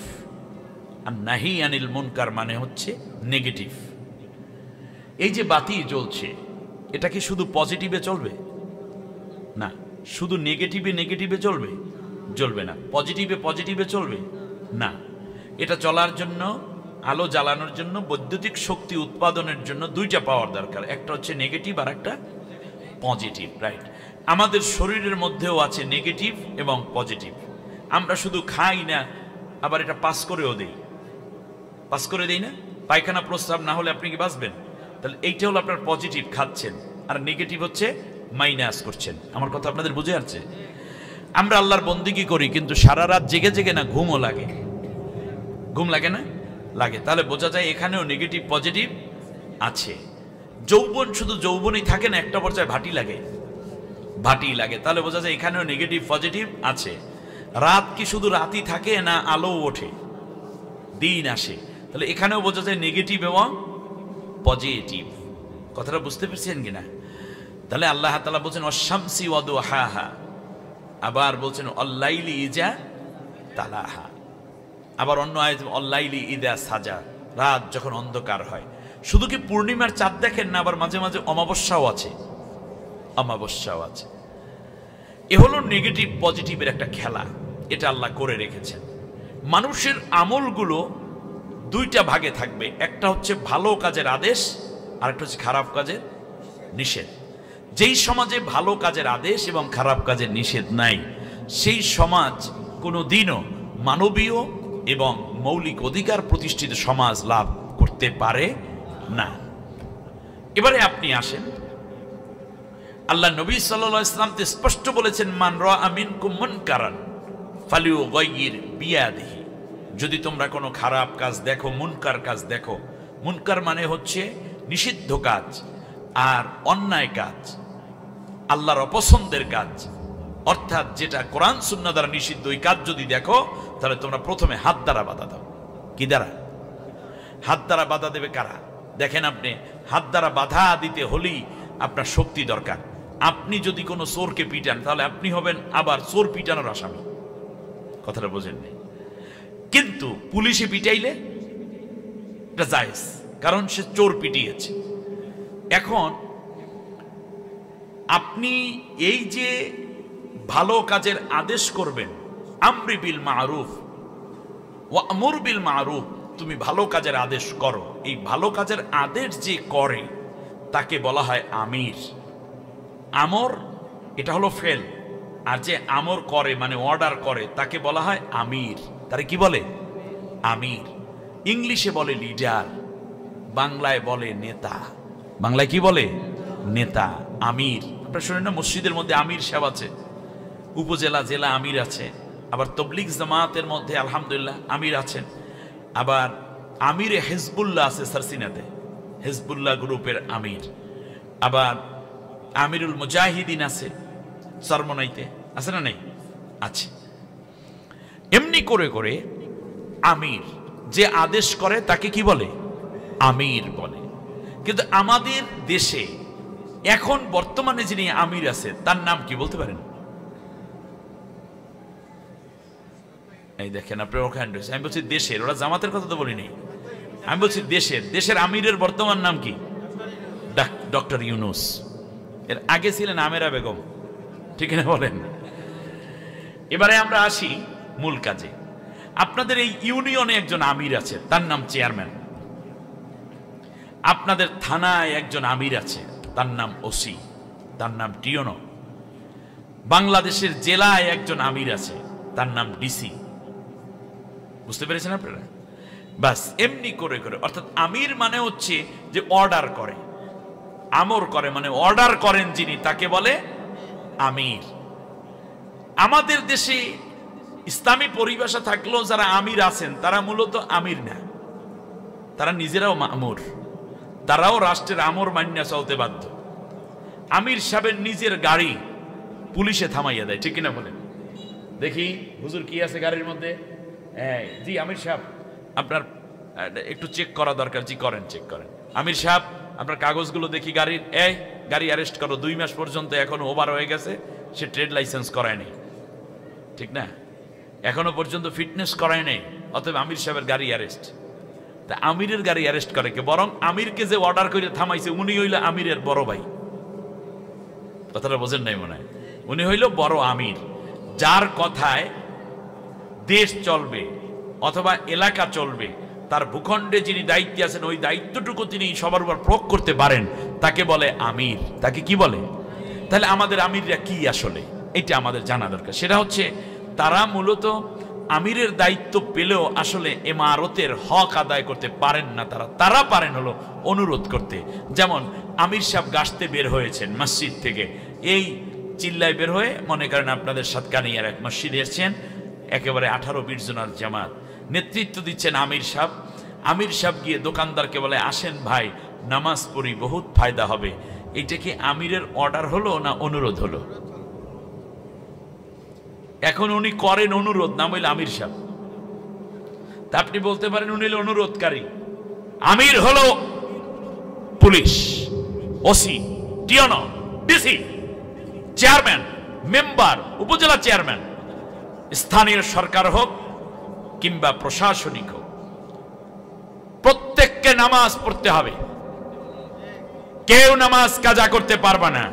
আর নাহি আনিল মুনকার মানে হচ্ছে নেগেটিভ। এই যে বাতি জ্বলছে এটা কি শুধু পজিটিভে চলবে? না। শুধু নেগেটিভে চলবে? জ্বলবে না। পজিটিভে চলবে না। এটা চলার জন্য, আলো জ্বালানোর জন্য, বৈদ্যুতিক শক্তি উৎপাদনের জন্য দুইটা পাওয়ার দরকার, একটা হচ্ছে নেগেটিভ আর একটা পজিটিভ, রাইট? আমাদের শরীরের মধ্যেও আছে নেগেটিভ এবং পজিটিভ। আমরা শুধু খাই না, আবার এটা পাস করে দেই না? পায়খানা প্রস্রাব না হলে আপনি কি বাঁচবেন? তাহলে এইটা হলো আপনার পজিটিভ, খাচ্ছেন, আর নেগেটিভ হচ্ছে মাইনাস করছেন। আমার কথা আপনাদের বুঝে আসছে? আমরা আল্লাহর বন্দেগী করি কিন্তু সারা রাত জেগে না ঘুমও লাগে। ঘুম লাগে না? লাগে। তাহলে বোঝা যায় এখানেও নেগেটিভ পজিটিভ আছে। যৌবন শুধু যৌবনই থাকে না, একটা পর্যায়ে ভাটি লাগে। তাহলে বোঝা যায় এখানেও নেগেটিভ পজিটিভ আছে। রাত কি শুধু রাতই থাকে না, আলো ওঠে, দিন আসে? তাহলে এখানেও বোঝা যায় নেগেটিভ এবং পজিটিভ। কথাটা বুঝতে পেরেছেন কিনা? তাহলে আল্লাহ তাআলা বলছেন ওয়াশ-শামসি ওয়া দুহাহা, আবার বলছেন অল-লাইলি ইযা তালাহা, আবার অন্য আয়াত অল-লাইলি ইযা সাজা, রাত যখন অন্ধকার হয়। শুধু কি পূর্ণিমার চাঁদ দেখেন না, আবার মাঝে মাঝে অমাবস্যাও আছে। এ হলো নেগেটিভ পজিটিভের একটা খেলা, এটা আল্লাহ করে রেখেছেন। মানুষের আমলগুলো দুইটা ভাগে থাকবে, একটা হচ্ছে ভালো কাজের আদেশ আর একটা হচ্ছে খারাপ কাজের নিষেধ। যেই সমাজে ভালো কাজের আদেশ এবং খারাপ কাজের নিষেধ নাই, সেই সমাজ কোনোদিনও মানবীয় এবং মৌলিক অধিকার প্রতিষ্ঠিত সমাজ লাভ করতে পারে না। এবারে আপনি আসেন, আল্লাহ নবী সাল্লাল্লাহু আলাইহি ওয়াসাল্লাম স্পষ্ট বলেছেন মান রাআ মিনকুম মুনকারান ফালিয়ুগাইয়ির বিয়াদিহি, যদি তোমরা কোনো খারাপ কাজ দেখো, মুনকার কাজ দেখো, মুনকার মানে হচ্ছে নিষিদ্ধ কাজ আর অন্যায় কাজ, আল্লাহর অপছন্দের কাজ, অর্থাৎ যেটা কোরআন সুন্নাহ দ্বারা নিষিদ্ধ, ওই কাজ যদি দেখো তাহলে তোমরা প্রথমে হাত দ্বারা বাধা দাও। কি দ্বারা? হাত দ্বারা বাধা দেবে কারা? দেখেন, আপনি হাত দ্বারা বাধা দিতে হলেই আপনার শক্তি দরকার। আপনি যদি কোনো চোরকে পিটান তাহলে আপনি হবেন আবার চোর পিটানোর আসামি। কথাটা বোঝেননি? কিন্তু পুলিশে পিটাইলে এটা জায়েজ, কারণ সে চোর পিটিয়েছে। এখন আপনি এই যে ভালো কাজের আদেশ করবেন, আমরি বিল মারুফ ওয়া আমুর বিল মারুফ, তুমি ভালো কাজের আদেশ করো। এই ভালো কাজের আদেশ যে করে তাকে বলা হয় আমির। আমর এটা হলো ফেল, আর যে আমর করে মানে অর্ডার করে তাকে বলা হয় আমির। তারে কি বলে? আমির। ইংলিশে বলে লিডার, বাংলায় বলে নেতা। বাংলায় কি বলে? নেতা, আমির। আপনারা শুনেন না মসজিদের মধ্যে আমির সাহেব আছে, উপজেলা জেলা আমির আছে, আবার তবলিগ জামাতের মধ্যে আলহামদুলিল্লাহ আমির আছেন, আবার আমিরে হিজবুল্লাহ আছে সারসিনাতে, হিজবুল্লাহ গ্রুপের আমির, আবার আমিরুল মুজাহিদিন আছে চরমনাইতে, আছে না নেই? আছে। এমনি করে করে আমির যে আদেশ করে তাকে কি বলে? আমির বলে। কিন্তু আমাদের দেশে এখন বর্তমানে যিনি আমির আছে তার নাম কি বলতে পারেন? এই দেখেন আপনার ওখানে রয়েছে। আমি বলছি দেশের, ওরা জামাতের কথা তো বলিনি, আমি বলছি দেশের। দেশের আমিরের বর্তমান নাম কি? ডক্টর ইউনুস। এর আগে ছিলেন আমেরা বেগম, ঠিক না বলেন? এবারে আমরা আসি মূল কাজে। আপনাদের এই ইউনিয়নে একজন আমির আছে, তার নাম চেয়ারম্যান। আপনাদের থানায় একজন আমির আছে, তার নাম ওসি, তার নাম টিওনো। বাংলাদেশের জেলায় একজন আমির আছে, তার নাম ডিসি। বুঝতে পেরেছেন আপনারা? বাস এমনি করে করে, অর্থাৎ আমির মানে হচ্ছে যে অর্ডার করে, আমর করে মানে অর্ডার করেন যিনি, তাকে বলে আমির। আমাদের দেশে ইসলামী পরিভাষা থাকলেও যারা আমির আছেন তারা মূলত আমির না, তারা নিজেরাও মামুর, তারাও রাষ্ট্রের আমর মান্য চলতে বাধ্য। আমির সাহেবের নিজের গাড়ি পুলিশে থামাইয়া দেয়, ঠিক কিনা বলেন? দেখি হুজুর কি আছে গাড়ির মধ্যে? জি আমির সাহেব আপনার একটু চেক করা দরকার। জি করেন, চেক করেন। আমির সাহেব আপনার কাগজগুলো দেখি গাড়ির। গাড়ি অ্যারেস্ট করো। 2 মাস পর্যন্ত এখনো ওভার হয়ে গেছে, সে ট্রেড লাইসেন্স করায় নেই, ঠিক না? এখনো পর্যন্ত ফিটনেস করায় নেই, অতএব আমির সাহেবের গাড়ি অ্যারেস্ট। তা আমিরের গাড়ি অ্যারেস্ট করে কে? বরং আমিরকে যে অর্ডার করে থামাইছে উনি হইল আমিরের বড় ভাই। কথাটা বোঝেন নাই মনে হয়? উনি হইল বড় আমির, যার কথায় দেশ চলবে অথবা এলাকা চলবে, তার ভূখণ্ডে যিনি দায়িত্বে আছেন ওই দায়িত্বটুকু তিনি সবার উপর প্রয়োগ করতে পারেন, তাকে বলে আমির। তাকে কি বলে? তাহলে আমাদের আমিররা কি আসলে, এটা আমাদের জানা দরকার। সেটা হচ্ছে তারা মূলত আমিরের দায়িত্ব পেলেও আসলে ইমারতের হক আদায় করতে পারেন না। তারা পারেন হলো অনুরোধ করতে। যেমন আমির সাহেব গাছতে বের হয়েছেন মসজিদ থেকে, এই চিল্লায় বের হয়ে মনে করেন আপনাদের সাতকানিয়ার এক মসজিদে এসেছেন, একেবারে 18-20 জনের জামাত, নেতৃত্ব দিচ্ছেন আমির সাহেব। আমির সাহেব গিয়ে দোকানদারকে বলে, আসেন ভাই নামাজ পড়ি, বহুত ফায়দা হবে। এটা কি আমিরের অর্ডার হলো না অনুরোধ হলো? এখন উনি করেন অনুরোধ, নাম হইল আমির সাহেব। তা আপনি বলতে পারেন উনি হলো অনুরোধকারী। আমির হলো police, OC, TNO, DC, chairman, member, upazila chairman, স্থানীয় সরকার হোক কিংবা প্রশাসনিক হোক, প্রত্যেককে নামাজ পড়তে হবে। কেউ নামাজ কাজা করতে পারবে না।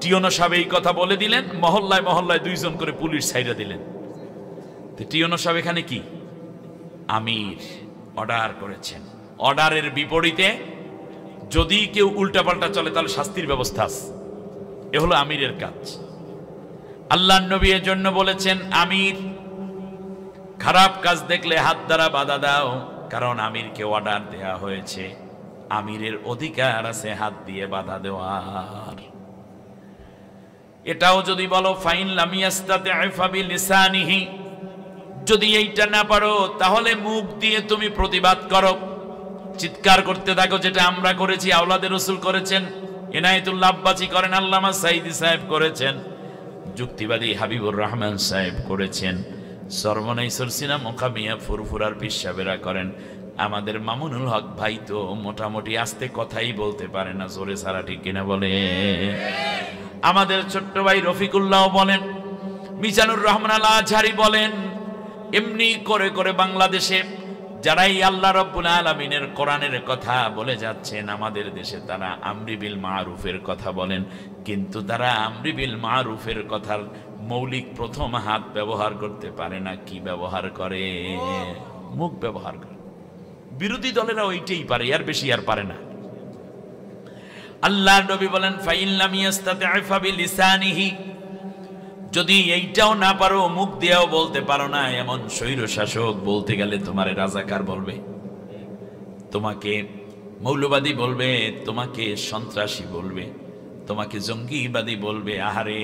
টিওনো সাহেব এই কথা বলে দিলেন, মহল্লায় মহল্লায় 2 জন করে পুলিশ ছাইরা দিলেন। তো টিওনো সাহেব এখানে কি? আমির, অর্ডার করেছেন। অর্ডারের বিপরীতে যদি কেউ উল্টাপাল্টা চলে তাহলে শাস্তির ব্যবস্থা আছে। এ হলো আমিরের কাজ। আল্লাহর নবী এর জন্য বলেছেন, আমির খারাপ কাজ দেখলে হাত দ্বারা বাধা দাও, কারণ আমিরকে অর্ডার দেয়া হয়েছে, আমিরের অধিকার আছে হাত দিয়ে বাধা দেওয়ার। এটাও যদি বলো ফাইন লাম ইয়াস্তাতি' ফাবিলিসানিহি, যদি এইটা না পারো তাহলে মুখ দিয়ে তুমি প্রতিবাদ করো, চিৎকার করতে থাকো, যেটা আমরা করেছি, আওলাদে রসুল করেছেন, এনায়েতুল্লাহ আব্বাসী করেন, আল্লামা সাইদি সাহেব করেছেন, যুক্তিবাদী হাবিবুর রহমান সাহেব করেছেন, সরমনাই সরসিনা মোকামিয়া ফুরফুরার পিসাবেরা করেন। আমাদের মামুনুল হক ভাই তো মোটামুটি আস্তে কথাই বলতে পারে না, জোরে সারা, ঠিক কিনা বলে? আমাদের ছোট্ট ভাই রফিকুল্লাহ বলেন, মিজানুর রহমান আল আজহারি বলেন, এমনি করে করে বাংলাদেশে যারাই আল্লাহ রাব্বুল আলামিনের কোরআনের কথা বলে যাচ্ছেন, আমাদের দেশে তারা আমরি বিল মারুফের কথা বলেন, কিন্তু তারা আমরি বিল মারুফের কথার মৌলিক প্রথম হাত ব্যবহার করতে পারে না। কি ব্যবহার করে? মুখ ব্যবহার করে। বিরোধী দলেরা ওইটাই পারে, এর বেশি আর পারে না। আল্লাহর নবী বলেন ফাইন লাম ইস্তাতি' ফাবিলিসানিহি, যদি এইটাও না পারো, মুখ দিয়েও বলতে পারো না, এমন স্বৈর শাসক বলতে গেলে তোমারে রাজাকার বলবে, তোমাকে মৌলবাদী বলবে, তোমাকে সন্ত্রাসী বলবে, তোমাকে জঙ্গিবাদী বলবে। আহারে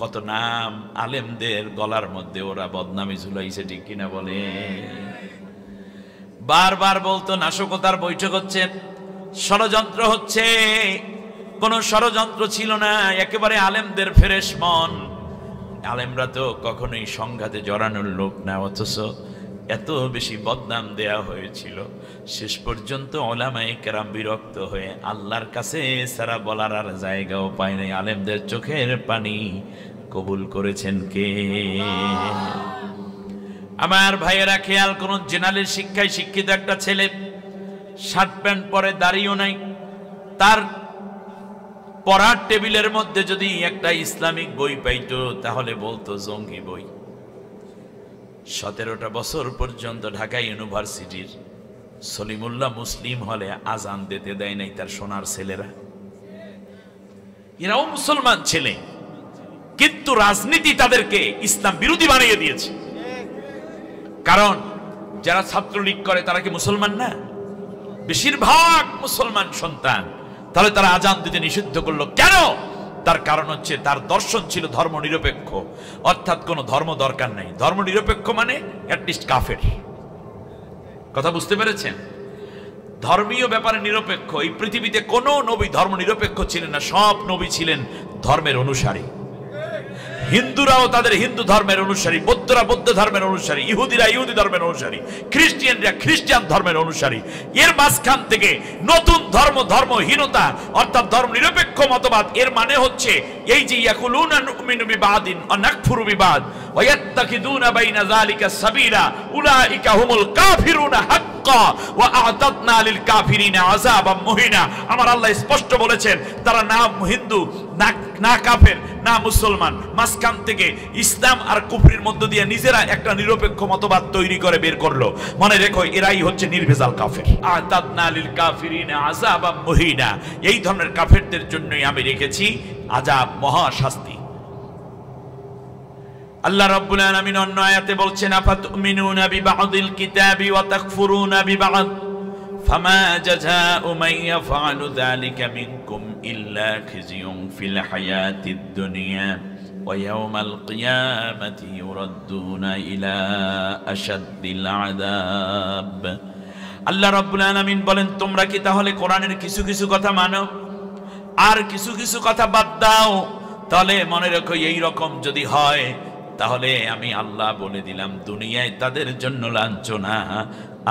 কত নাম আলেমদের গলার মধ্যে ওরা বদনামি ঝুলাইছে, ঠিক কিনা বলে? বারবার বলতো নাশকতার বৈঠক হচ্ছে, ষড়যন্ত্র হচ্ছে। কোন ষড়যন্ত্র ছিল না, একেবারে আলেমদের ফ্রেশ মন। আলেমরা তো কখনোই সংঘাতে জড়ানোর লোক না, অথচ এত বেশি বদনাম দেয়া হয়েছিল। শেষ পর্যন্ত উলামায়ে কেরাম বিরক্ত হয়ে আল্লাহর কাছে সারা বলার আর জায়গাও পায় নাই। আলেমদের চোখের পানি কবুল করেছেন কে? আমার ভাইয়েরা খেয়াল করুন, জেনারেল শিক্ষায় শিক্ষিত একটা ছেলে, শার্ট প্যান্ট পরে, দাড়িও নাই, তার পড়ার টেবিলের মধ্যে যদি একটা ইসলামিক বই পাইতো তাহলে বলতো জঙ্গি বই। 17টা বছর পর্যন্ত ঢাকা ইউনিভার্সিটির সলিমুল্লাহ মুসলিম হলে আজান দিতে দেয় নাই তার সোনার ছেলেরা। এরাও মুসলমান ছেলে, কিন্তু রাজনীতি তাদেরকে ইসলাম বিরোধী বানিয়ে দিয়েছে। কারণ যারা ছাত্রলীগ করে তারা কি মুসলমান না? বেশিরভাগ মুসলমান সন্তান। তাহলে তারা আজান দিতে নিষিদ্ধ করলো কেন? তার কারণ হচ্ছে তার দর্শন ছিল ধর্ম নিরপেক্ষ, অর্থাৎ কোন ধর্ম দরকার নাই। ধর্ম নিরপেক্ষ মানে অ্যাটলিস্ট কাফের। কথা বুঝতে পেরেছেন? ধর্মীয় ব্যাপারে নিরপেক্ষ। এই পৃথিবীতে কোন নবী ধর্ম নিরপেক্ষ ছিলেন না, সব নবী ছিলেন ধর্মের অনুসারী। হিন্দুরাও তাদের হিন্দু ধর্মের অনুসারী, বৌদ্ধরা বৌদ্ধ ধর্মের অনুসারী, ইহুদিরা ইহুদি ধর্মের অনুসারী, খ্রিস্টিয়ানরা খ্রিস্টান ধর্মের অনুসারী। এর মাঝখান থেকে নতুন ধর্ম, ধর্মহীনতা, অর্থাৎ ধর্ম নিরপেক্ষ মতবাদ। এর মানে হচ্ছে এই যে ইয়াকুলুনা নুমিনু বিবাদিন ওয়া নাকফুরু বিবাদ ওয়া ইয়াত্তাখিদুনা বাইনা যালিকা সাবিলা উলাইকা হুমুল কাফিরুনা হাক্কা ওয়া আ'তাদনা লিল কাফিরিনা আযাবাম মুহিনা। আমার আল্লাহ স্পষ্ট বলেছেন, তারা না হিন্দু, না কাফের, না মুসলমান, মাঝখান থেকে ইসলাম আর কুফরির মধ্য দিয়ে নিজেরা একটা নিরপেক্ষ মতবাদ তৈরি করে বের করলো। মনে রেখো, এরাই হচ্ছে নির্ভেজাল কাফের। আ'তাদনা লিল কাফিরিনা আযাবাম মুহিনা। এই ধরনের কাফেরদের জন্যই আমি রেখেছি আযাব, মহা শাস্তি। আল্লাহ রাব্বুল আলামিন অন্য আয়াতে বলছেন, আফাতুমিনুনা বিবাদিল কিতাবি ওয়া তাকফুরুনা বিবাদ ফামা জাযাউ মান ইয়াফআলু যালিকা মিনকুম ইল্লা খিজিয়ুন ফিল হায়াতিদ দুনিয়া ওয়া ইয়াওমাল কিয়ামাতি ইউরাদ্দুনা ইলা আশাদ্দিল আযাব। আল্লাহ রাব্বুল আলামিন বলেন, তোমরা কি তাহলে কোরআনের কিছু কিছু কথা মানো আর কিছু কিছু কথা বাদ দাও? তাহলে মনে রাখো, এই রকম যদি হয় তাহলে আমি আল্লাহ বলে দিলাম, দুনিয়ায় তাদের জন্য লাঞ্ছনা,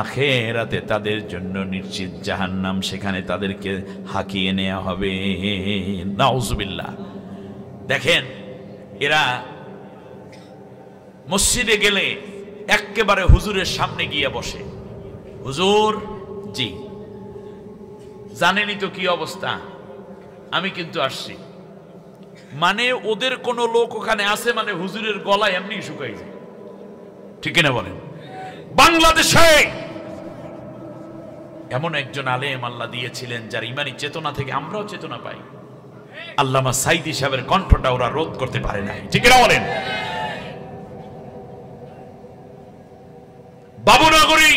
আখিরাতে তাদের জন্য নিশ্চিত জাহান্নাম। সেখানে তাদেরকে হাঁকিয়ে নেওয়া হবে। নাউজুবিল্লাহ। দেখেন, এরা মসজিদে গেলে একেবারে হুজুরের সামনে গিয়ে বসে, হুজুর জি জানেনই তো কি অবস্থা, আমি কিন্তু আসছি। মানে ওদের কোন লোক ওখানে আছে, মানে হুজুরের গলা এমনি শুকাই যায়। ঠিক কিনা বলেন? বাংলাদেশে এমন একজন আলেম আল্লাহ দিয়েছিলেন যার ইমানি চেতনা থেকে আমরাও চেতনা পাই। আল্লামা সাইদি সাহেবের কণ্ঠটা ওরা রোধ করতে পারে নাই। ঠিক কিনা বলেন? বাবুনগরী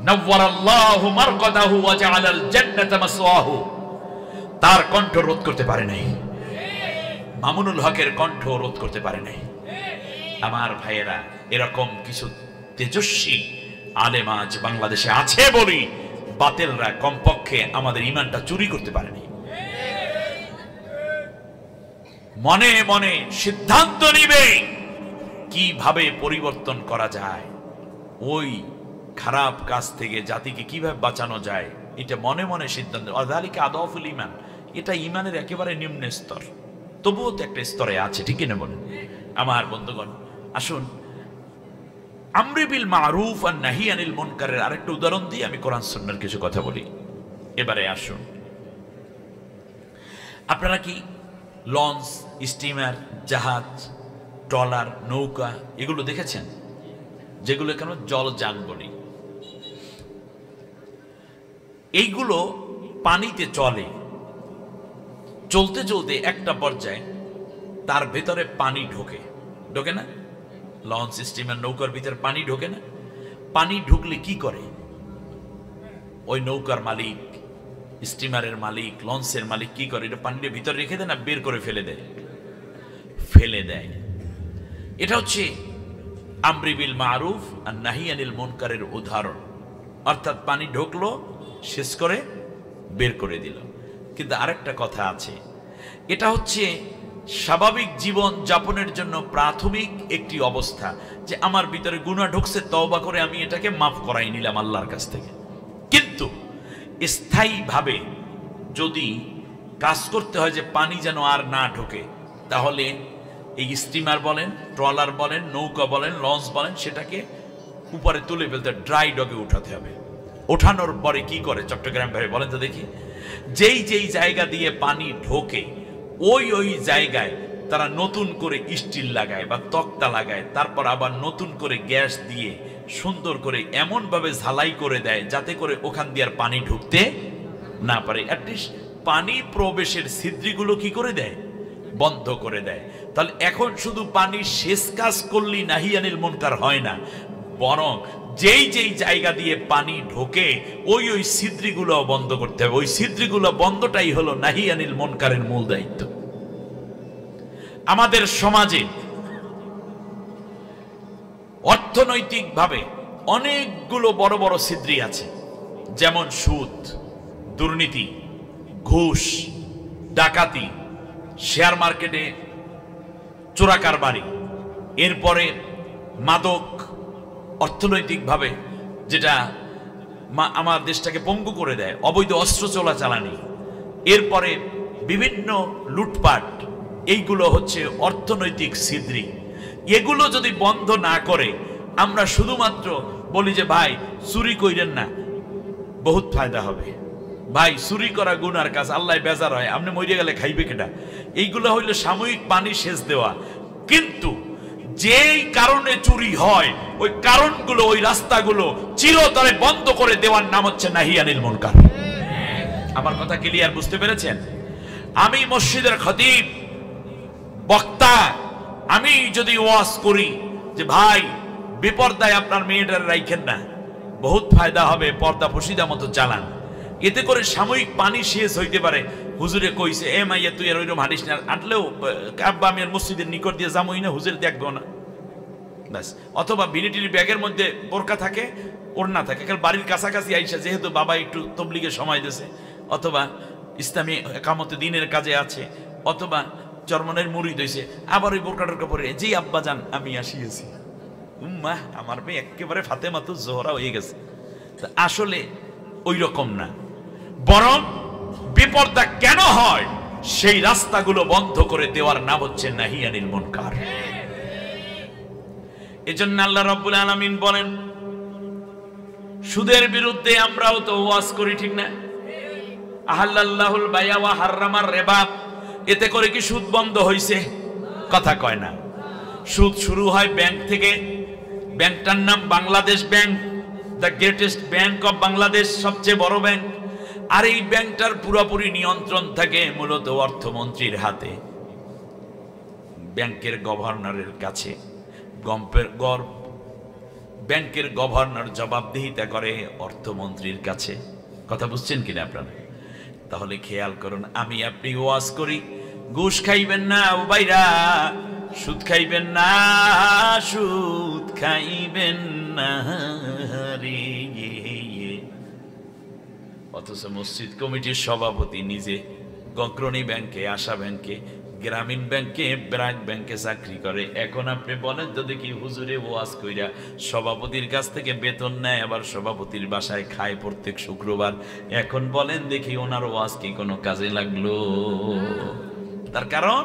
নওয়ারাল্লাহু মারকাদাহু ওয়া জাআলাল জান্নাতা মাসওয়াহু, তার কণ্ঠ রোধ করতে পারে নাই। মামুনুল হকের কণ্ঠ রোধ করতে পারে নাই। আমার ভাইয়েরা, এরকম কিছু তেজস্বী আলেম আজ বাংলাদেশে আছে বলি বাতিলরা কমপক্ষে আমাদের ঈমানটা চুরি করতে পারেনি। মনে মনে সিদ্ধান্ত নিবে কিভাবে পরিবর্তন করা যায়, ওই খারাপ কাজ থেকে জাতিকে কিভাবে বাঁচানো যায়, এটা মনে মনে সিদ্ধান্ত। আযালিকা আদাফুল ঈমান, এটা ঈমানের একেবারে নিম্ন স্তর, তবুও তো একটা স্তরে আছে। ঠিক না বলেন? আমার বন্ধুগণ, আসুন আমরি বিল মারুফ আর নাহি আনিল মুনকারের আরেকটা উদাহরণ দিয়ে আমি কোরআন সুন্নাহর কিছু কথা বলি। এবারে আসুন, আপনারা কি লঞ্চ, স্টিমার, জাহাজ, ট্রলার, নৌকা এগুলো দেখেছেন? যেগুলো কেন জলযান বলি। এইগুলো পানিতে চলে, চলতে চলতে একটা পর্যায়ে তার ভেতরে পানি ঢোকে, ঢোকে না? লঞ্চ স্টিমার নৌকার ভিতরে পানি ঢোকে না? পানি ঢুকলে কি করে ওই নৌকার মালিক, স্টিমারের মালিক, লঞ্চের মালিক কি করে? এটা পানির ভিতরে রেখে দেয় না বের করে ফেলে দেয়? ফেলে দেয়। এটা হচ্ছে আমরি বিল মারুফ আর নাহি আনিল মুনকারের উদাহরণ। অর্থাৎ পানি ঢুকলো, শেষ করে বের করে দিল। কিন্তু আরেকটা কথা আছে, এটা হচ্ছে স্বাভাবিক জীবন যাপনের জন্য প্রাথমিক একটি অবস্থা, যে আমার ভিতরে গুনাহ ঢুকছে, তওবা করে আমি এটাকে মাফ করাই নিলাম আল্লাহর কাছ থেকে। কিন্তু স্থায়ীভাবে যদি কাজ করতে হয় যে পানি যেন আর না ঢোকে, তাহলে এই স্টিমার বলেন, ট্রলার বলেন, নৌকা বলেন, লঞ্চ বলেন, সেটাকে উপরে তুলে ফেলতে, ড্রাই ডগে উঠাতে হবে। ওঠানোর পরে কি করে চট্টগ্রাম ভাই বলেন তো দেখি? যেই যেই জায়গা দিয়ে পানি ঢোকে ওই ওই জায়গায় তারা নতুন করে স্টিল লাগায় বা তক্তা লাগায়, তারপর আবার নতুন করে গ্যাস দিয়ে সুন্দর করে এমন ভাবে ঝালাই করে দেয় যাতে করে ওখান দিয়ে আর পানি ঢুকতে না পারে। অ্যাটলিস্ট পানি প্রবেশের ছিদ্রগুলো কি করে দেয়? বন্ধ করে দেয়। তাহলে এখন শুধু পানি শেষ কাজ করলেই নাহি আনিল মুনকার হয় না, বরং যেই যেই জায়গা দিয়ে পানি ঢোকে ওই ওই ছিদ্রগুলো বন্ধ করতে হবে। ওই ছিদ্রগুলো বন্ধটাই হলো নাহি আনিল মুনকারের মূল দায়িত্ব। আমাদের সমাজে অর্থনৈতিকভাবে অনেকগুলো বড় বড় ছিদ্র আছে, যেমন সুদ, দুর্নীতি, ঘুষ, ডাকাতি, শেয়ার মার্কেটে চোরাকারবারি, এরপরে মাদক, অর্থনৈতিকভাবে যেটা আমার দেশটাকে পঙ্গু করে দেয়, অবৈধ অস্ত্র চোরাচালানি, এরপরে বিভিন্ন লুটপাট, এইগুলো হচ্ছে অর্থনৈতিক ছিদ্রি। এগুলো যদি বন্ধ না করে আমরা শুধুমাত্র বলি যে ভাই চুরি কইরেন না, বহুত ফায়দা হবে, ভাই চুরি করা গুনার কাজ, আল্লাহ বেজার হয়, আপনি মরে গেলে খাইবে কেটা, এইগুলো হইলো সাময়িক পানি সেচ দেওয়া। কিন্তু যেই কারণে চুরি হয় ওই কারণগুলো, ওই রাস্তাগুলো চিরতরে বন্ধ করে দেওয়ার নাম হচ্ছে নাহি আনিল মুনকার। আমার কথা ক্লিয়ার বুঝতে পেরেছেন? আমি মসজিদের খতিব, বক্তা, আমি যদি ওয়াজ করি যে ভাই বেপর্দায় আপনার মেয়েটার রাইখেন না, বহুত ফায়দা হবে, পর্দা ফসিদা মতো চালান, এতে করে সাময়িক পানি শেষ হইতে পারে। হুজুরে কইছে এ মাইয়া তুই আর ওইরকম হাঁটিস না, আটলেও কাব্বা আমি আর মসজিদের নিকট দিয়ে যাবোই না, হুজুর দেখবো না, ব্যাস। অথবা বিনিটির ব্যাগের মধ্যে বোরকা থাকে, ওড়না থাকে, বাড়ির কাছাকাছি আইসা যেহেতু বাবা একটু তবলিগে সময় দিয়েছে, অথবা ইসলামী একামতে দিনের কাজে আছে, অথবা চরমনের মুড়ি দইছে, আবার ওই বোরকা টোরকা পরে জি আব্বা যান আমি আসিয়েছি, উম্মা আমার মেয়ে একেবারে ফাতেমা তো জোহরা হয়ে গেছে। আসলে ওই রকম না, বরং বিপর্দা কেন হয় সেই রাস্তাগুলো বন্ধ করে দেওয়ার নাম হচ্ছে নাহি আনিল মুনকার। এজন্য আল্লাহ রাব্বুল আলামিন বলেন সুদের বিরুদ্ধে আমরাও তো ওয়াজ করি, ঠিক না? আহাল্লাল্লাহুল বাইয়া ওয়া হাররামার রিবা, এতে করে কি সুদ বন্ধ হইছে? কথা কয় না। সুদ শুরু হয় ব্যাংক থেকে, ব্যাংকটার নাম Bangladesh bank, the greatest bank of Bangladesh, সবচেয়ে বড় ব্যাংক। আর এই ব্যাংকটার পুরোপুরি নিয়ন্ত্রণ থাকে মূলত অর্থমন্ত্রীর হাতে, ব্যাংকের গভর্নরের কাছে। ব্যাংকের গভর্নর জবাবদিহিতা করে অর্থমন্ত্রীর কাছে। কথা বুঝছেন কিনা আপনারা? তাহলে খেয়াল করুন, আমি আপনি ওয়াজ করি ঘুষ খাইবেন না ও ভাইরা, সুদ খাইবেন না, সুদ খাইবেন না রে, অথচ মসজিদ কমিটির সভাপতি নিজে অগ্রণী ব্যাংকে, আশা ব্যাংকে, গ্রামীণ ব্যাংকে, ব্র্যাক ব্যাংকে চাকরি করে। এখন আপনি বলেন তো দেখি, হুজুরে ওয়াজ কইরা সভাপতির কাছ থেকে বেতন নেয়, আবার সভাপতির বাসায় খায় প্রত্যেক শুক্রবার। এখন বলেন দেখি ওনার ওয়াজ কি কোনো কাজে লাগলো? তার কারণ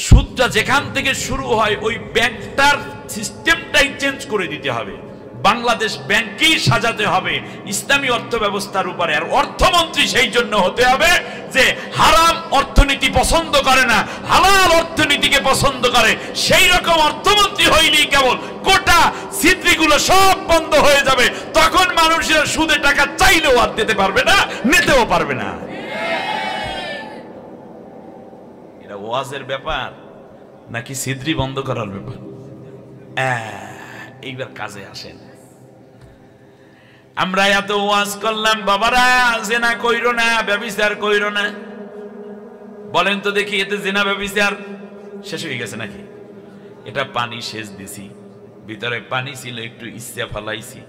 সুদটা যেখান থেকে শুরু হয় ওই ব্যাংকটার সিস্টেমটাই চেঞ্জ করে দিতে হবে, বাংলাদেশ ব্যাংকেই সাজাতে হবে ইসলামী অর্থ ব্যবস্থার উপরে। আর অর্থমন্ত্রী সেই জন্য হতে হবে যে হারাম অর্থনীতি পছন্দ করে না, হালাল অর্থনীতিকে পছন্দ করে। সেই রকম অর্থমন্ত্রী হইলেই কেবল কোটা ছিদ্রগুলো সব বন্ধ হয়ে যাবে, তখন মানুষের সুদে টাকা চাইলেও আর দিতে পারবে না, নিতেও পারবে না। ওয়াজের ব্যাপার নাকি সিদ্রি বন্ধ করার ব্যাপার? এইবার কাজে আসেন। আমরা এত ওয়াজ করলাম, বাবারা জেনা কইরো না, ব্যভিচার কইরো না। বলেন তো দেখি, এতে জেনা ব্যভিচার শেষ হয়ে গেছে নাকি? এটা পানি সেচ দিছি, ভিতরে পানি ছিল, একটু ইচ্ছা ফালাইছি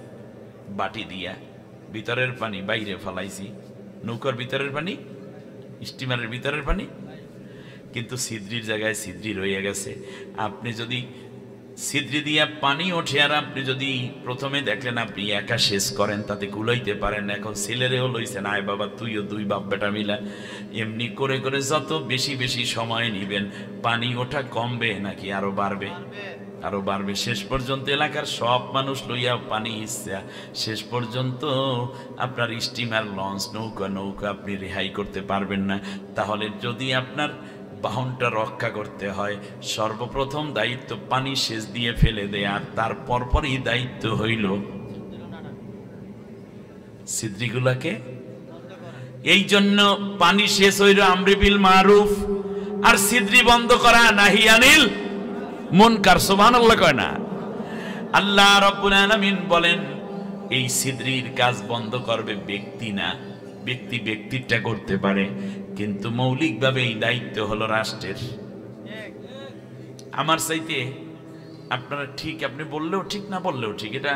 বাটি দিয়া, ভিতরের পানি বাইরে ফালাইছি। নৌকার ভিতরের পানি, স্টিমারের ভিতরের পানি, কিন্তু সিদ্রির জায়গায় সিদ্রি রয়ে গেছে। আপনি যদি সিদ্রি দিয়া পানি ওঠে, আর আপনি যদি প্রথমে দেখলেন আপনি একা শেষ করেন, তাতে কুলাইতে পারেন। এখন ছেলেরেও লইছেন, আয় বাবা তুইও দুই বাপ বেটা মিলা, এমনি করে করে যত বেশি বেশি সময় নিবেন, পানি ওঠা কমবে নাকি আরো বাড়বে? আরো বাড়বে। শেষ পর্যন্ত এলাকার সব মানুষ লইয়া পানি ইচ্ছা, শেষ পর্যন্ত আপনার স্টিমার, লঞ্চ, নৌকা আপনি রেহাই করতে পারবেন না। তাহলে যদি আপনার বাহনটা রক্ষা করতে হয়, সর্বপ্রথম দায়িত্ব পানি সেচ দিয়ে ফেলে দেয়া, আর তার পরপরই দায়িত্ব হইল সিদ্রিগুলাকে। এই জন্য পানি শেষ হইল আমরি বিল মারুফ, আর সিদ্রি বন্ধ করা নাহি আনিল মুনকার। সুবহানাল্লাহ কয় না? আল্লাহ রাব্বুল আলামিন বলেন এই সিদ্রির কাজ বন্ধ করবে ব্যক্তি না, ব্যক্তি ব্যক্তিটা করতে পারে, কিন্তু মৌলিকভাবে এই দায়িত্ব হলো রাষ্ট্রের। আমার চাইতে আপনারা ঠিক, আপনি বললেও ঠিক, না বললেও ঠিক, এটা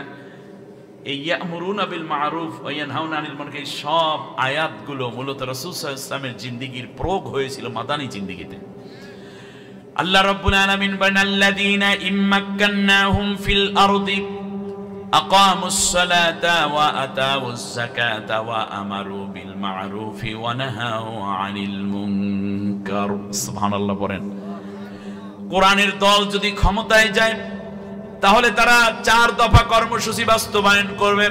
এই ইয়ামুরুনা বিল মারুফ ওয়া ইয়ানহাউনা আনিল মুনকার সব আয়াতগুলো মূলত রাসূল সাল্লাল্লাহু আলাইহি ওয়াসাল্লামের জিন্দেগীর প্রয়োগ হয়েছিল মাদানী জিন্দেগিতে। আল্লাহ রাব্বুল আলামিন বলেন আল্লাযীনা ইম্মাক্কান্নাহুম ফিল আরদি আকামুস সালাতা ওয়া আতাউজ যাকাতা ওয়া আমারু বিল মারুফি ওয়া নাহাউ আনিল মুনকার। সুবহানাল্লাহ বলেন। কোরআনের দল যদি ক্ষমতায় যায় তাহলে তারা 4 দফা কর্মসূচি বাস্তবায়ন করবে।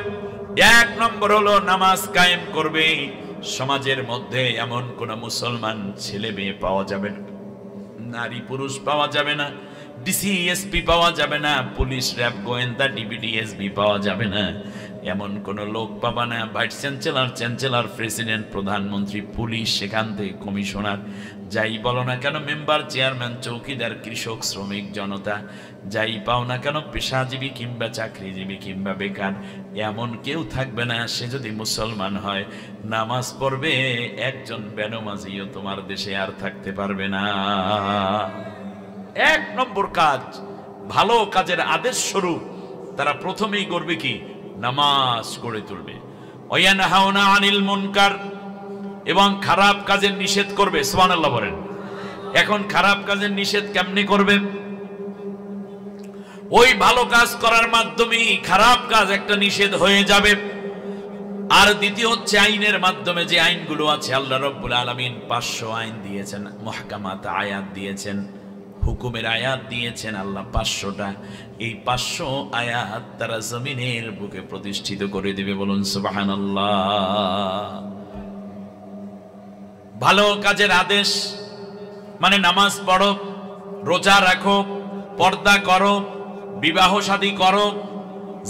1 নম্বর হলো নামাজ কায়েম করবে। সমাজের মধ্যে এমন কোন মুসলমান ছেলে মেয়ে পাওয়া যাবে না, নারী পুরুষ পাওয়া যাবে না, ডিসি এসপি পাওয়া যাবে না, পুলিশ র্যাব গোয়েন্দা ডিবিটি এসবি পাওয়া যাবে না, এমন কোন লোক পাবা না। ভাইস চ্যান্সেলর, চ্যান্সেলর, প্রেসিডেন্ট, প্রধানমন্ত্রী, পুলিশ, সেখান থেকে কমিশনার, যাই বলো না কেন, মেম্বার, চেয়ারম্যান, চৌকিদার, কৃষক, শ্রমিক, জনতা, যাই পাও না কেন, পেশাজীবী কিংবা চাকরিজীবী কিংবা বেকার, এমন কেউ থাকবে না সে যদি মুসলমান হয়, নামাজ পড়বে। একজন বেনমাজিও তোমার দেশে আর থাকতে পারবে না। 1 নম্বর কাজ, ভালো কাজের আদেশ স্বরূপ তারা প্রথমেই করবে কি? নামাজ গড়ে তুলবে। ওয়ায়ানহাউনা আনিল মুনকার, এবং খারাপ কাজের নিষেধ করবে। সুবহানাল্লাহ বলেন। এখন খারাপ কাজের নিষেধ কেমনে করবে? ওই ভালো কাজ করার মাধ্যমে খারাপ কাজ একটা নিষেধ হয়ে যাবে। আর দ্বিতীয় হচ্ছে আইনের মাধ্যমে, যে আইনগুলো আছে আল্লাহ রাব্বুল আলামিন 500 আইন দিয়েছেন, মুহকামাত আয়াত দিয়েছেন, হুকুমের আয়াত দিয়েছেন আল্লাহ 500টা। এই 500 আয়াত তারা জমিনের বুকে প্রতিষ্ঠিত করে দিবে। বলুন সুবহানাল্লাহ। ভালো কাজের আদেশ মানে নামাজ পড়ো, রোজা রাখো, পর্দা করো, বিবাহ শাদী করো,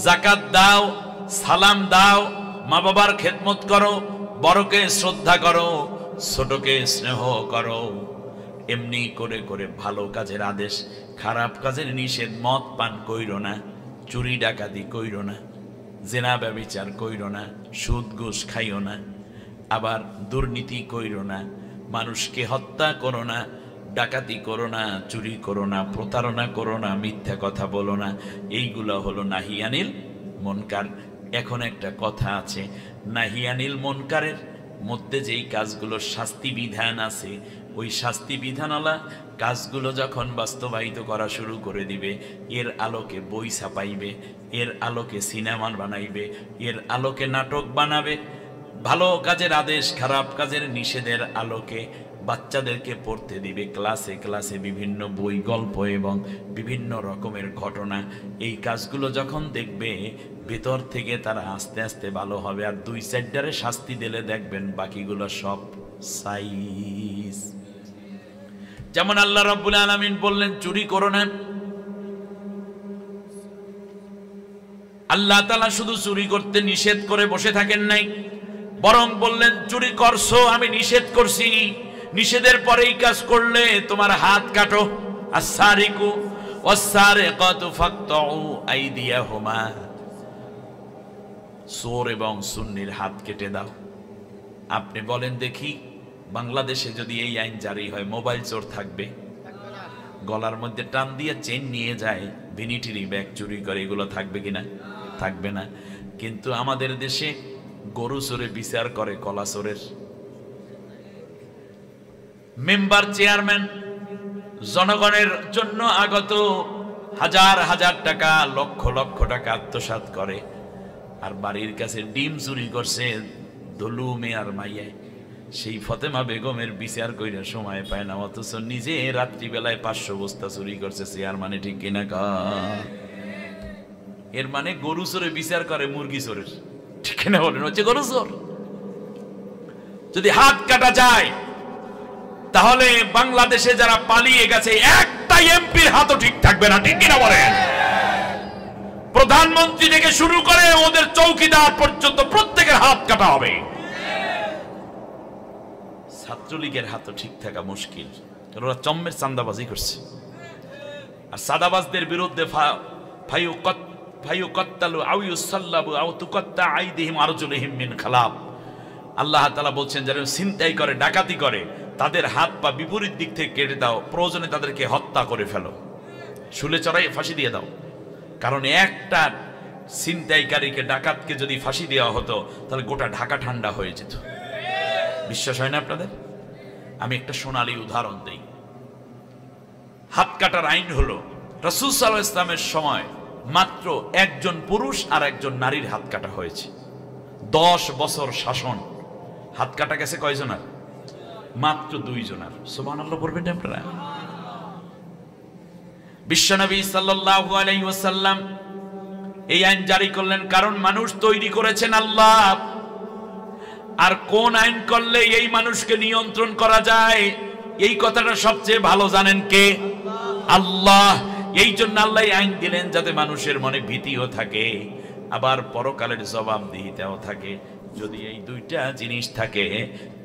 যাকাত দাও, সালাম দাও, মা বাবার খেদমত করো, বড়কে শ্রদ্ধা করো, ছোটকে স্নেহ করো। এমনি করে করে ভালো কাজের আদেশ, খারাপ কাজের নিষেধ। মদ পান কইরো না, চুরি ডাকাতি কইরো না, জেনা ব্যভিচার কইরো না, সুদ ঘুষ খাইও না, আবার দুর্নীতি কইরো না, মানুষকে হত্যা করো না, ডাকাতি করো না, চুরি করো না, প্রতারণা করো না, মিথ্যা কথা বলো না। এইগুলো হলো নাহিয়ানিল মুনকার। এখন একটা কথা আছে, নাহিয়ানিল মুনকারের মধ্যে যেই কাজগুলো শাস্তি বিধান আছে, ওই শাস্তি বিধানওয়ালা কাজগুলো যখন বাস্তবায়িত করা শুরু করে দিবে, এর আলোকে বই ছাপাইবে, এর আলোকে সিনেমা বানাইবে, এর আলোকে নাটক বানাবে। ভালো কাজের আদেশ, খারাপ কাজের নিষেধের আলোকে বাচ্চাদেরকে পড়তে দিবে ক্লাসে ক্লাসে বিভিন্ন বই, গল্প এবং বিভিন্ন রকমের ঘটনা। এই কাজগুলো যখন দেখবে, ভেতর থেকে তারা আস্তে আস্তে ভালো হবে। আর 2-4টারে শাস্তি দিলে দেখবেন বাকিগুলো সব সাইজ। যেমন আল্লাহ রাব্বুল আলামিন বললেন চুরি করো না। আল্লাহ তাআলা শুধু চুরি করতে নিষেধ করে বসে থাকেন নাই, বরং বললেন চুরি করছো আমি নিষেধ করছি, নিষেধের পরে এই কাজ করলে তোমার হাত কাটো। আস-সারিকু ওয়াস-সারিকাতু ফাকতাউ আইদিয়াহুমা, চোর এবং সুন্নির হাত কেটে দাও। আপনি বলেন দেখি, বাংলাদেশে যদি এই আইন জারি হয়, মোবাইল চোর থাকবে? গলার মধ্যে টান দিয়ে চেন নিয়ে যায়, ভিনিটিরি ব্যাগ চুরি করে, এগুলো থাকবে কিনা? থাকবে না। কিন্তু আমাদের দেশে গরু চোরে বিচার করে কলা চোরের। মেম্বার, চেয়ারম্যান জনগণের জন্য আগত হাজার হাজার টাকা, লক্ষ লক্ষ টাকা আত্মসাৎ করে, আর বাড়ির কাছে ডিম চুরি করছে দলু মেয়ার মাইয়ায়। সেই ফতেমা বেগমের বিচার কইরা সময় পায় না, অথচ নিজে রাত্রিবেলায় 500 বস্তা চুরি করছে। চেয়ার মানে ঠিক কিনা? এর মানে গরু চোরে বিচার করে মুরগি চোরের, ঠিক কিনা বলেন? হচ্ছে গরু চোর। যদি হাত কাটা যায় তাহলে বাংলাদেশে যারা পালিয়ে গেছে একটা এমপির হাতও ঠিক থাকবে না, ঠিক কিনা বলেন? প্রধানমন্ত্রী থেকে শুরু করে ওদের চৌকিদার পর্যন্ত প্রত্যেকের হাত কাটা হবে। ছাত্রলীগের হাতও ঠিক থাকা মুশকিল, ওরা চম্মের চান্দাবাজি করছে। আর সাদাবাজদের বিরুদ্ধে আল্লাহ তাআলা বলছেন, যারা ছিনতাই করে, ডাকাতি করে, তাদের হাত পা বিপরীত দিক থেকে কেটে দাও, প্রয়োজনে তাদেরকে হত্যা করে ফেলো, শুলে চড়াই ফাঁসি দিয়ে দাও। কারণ একটা ছিনতাইকারীকে, ডাকাতকে যদি ফাঁসি দেওয়া হতো তাহলে গোটা ঢাকা ঠান্ডা হয়ে যেত। বিশ্বাস হয় না আপনাদের? আমি একটা সোনালী উদাহরণ দেই। হাত কাটার আইন হলো, রাসূল সাল্লাল্লাহু আলাইহি ওয়াসাল্লামের সময় মাত্র একজন পুরুষ আর একজন নারীর হাত কাটা হয়েছে। 10 বছর শাসন, হাত কাটা গেছে কয়জনার? মাত্র 2 জনার। সুবহানাল্লাহ বলবেন আপনারা? বিশ্বনবী সাল্লাল্লাহু আলাইহি ওয়াসাল্লাম এই আইন জারি করলেন, কারণ মানুষ তৈরি করেছেন আল্লাহ। আর কোন আইন করলে এই মানুষকে নিয়ন্ত্রণ করা যায়, এই কথাটা সবচেয়ে ভালো জানেন কে? আল্লাহ। এই জন্য আল্লাহ আইন দিলেন যাতে মানুষের মনে ভীতিও থাকে, আবার পরকালের জবাবদিহিতাও থাকে। যদি এই দুইটা জিনিস থাকে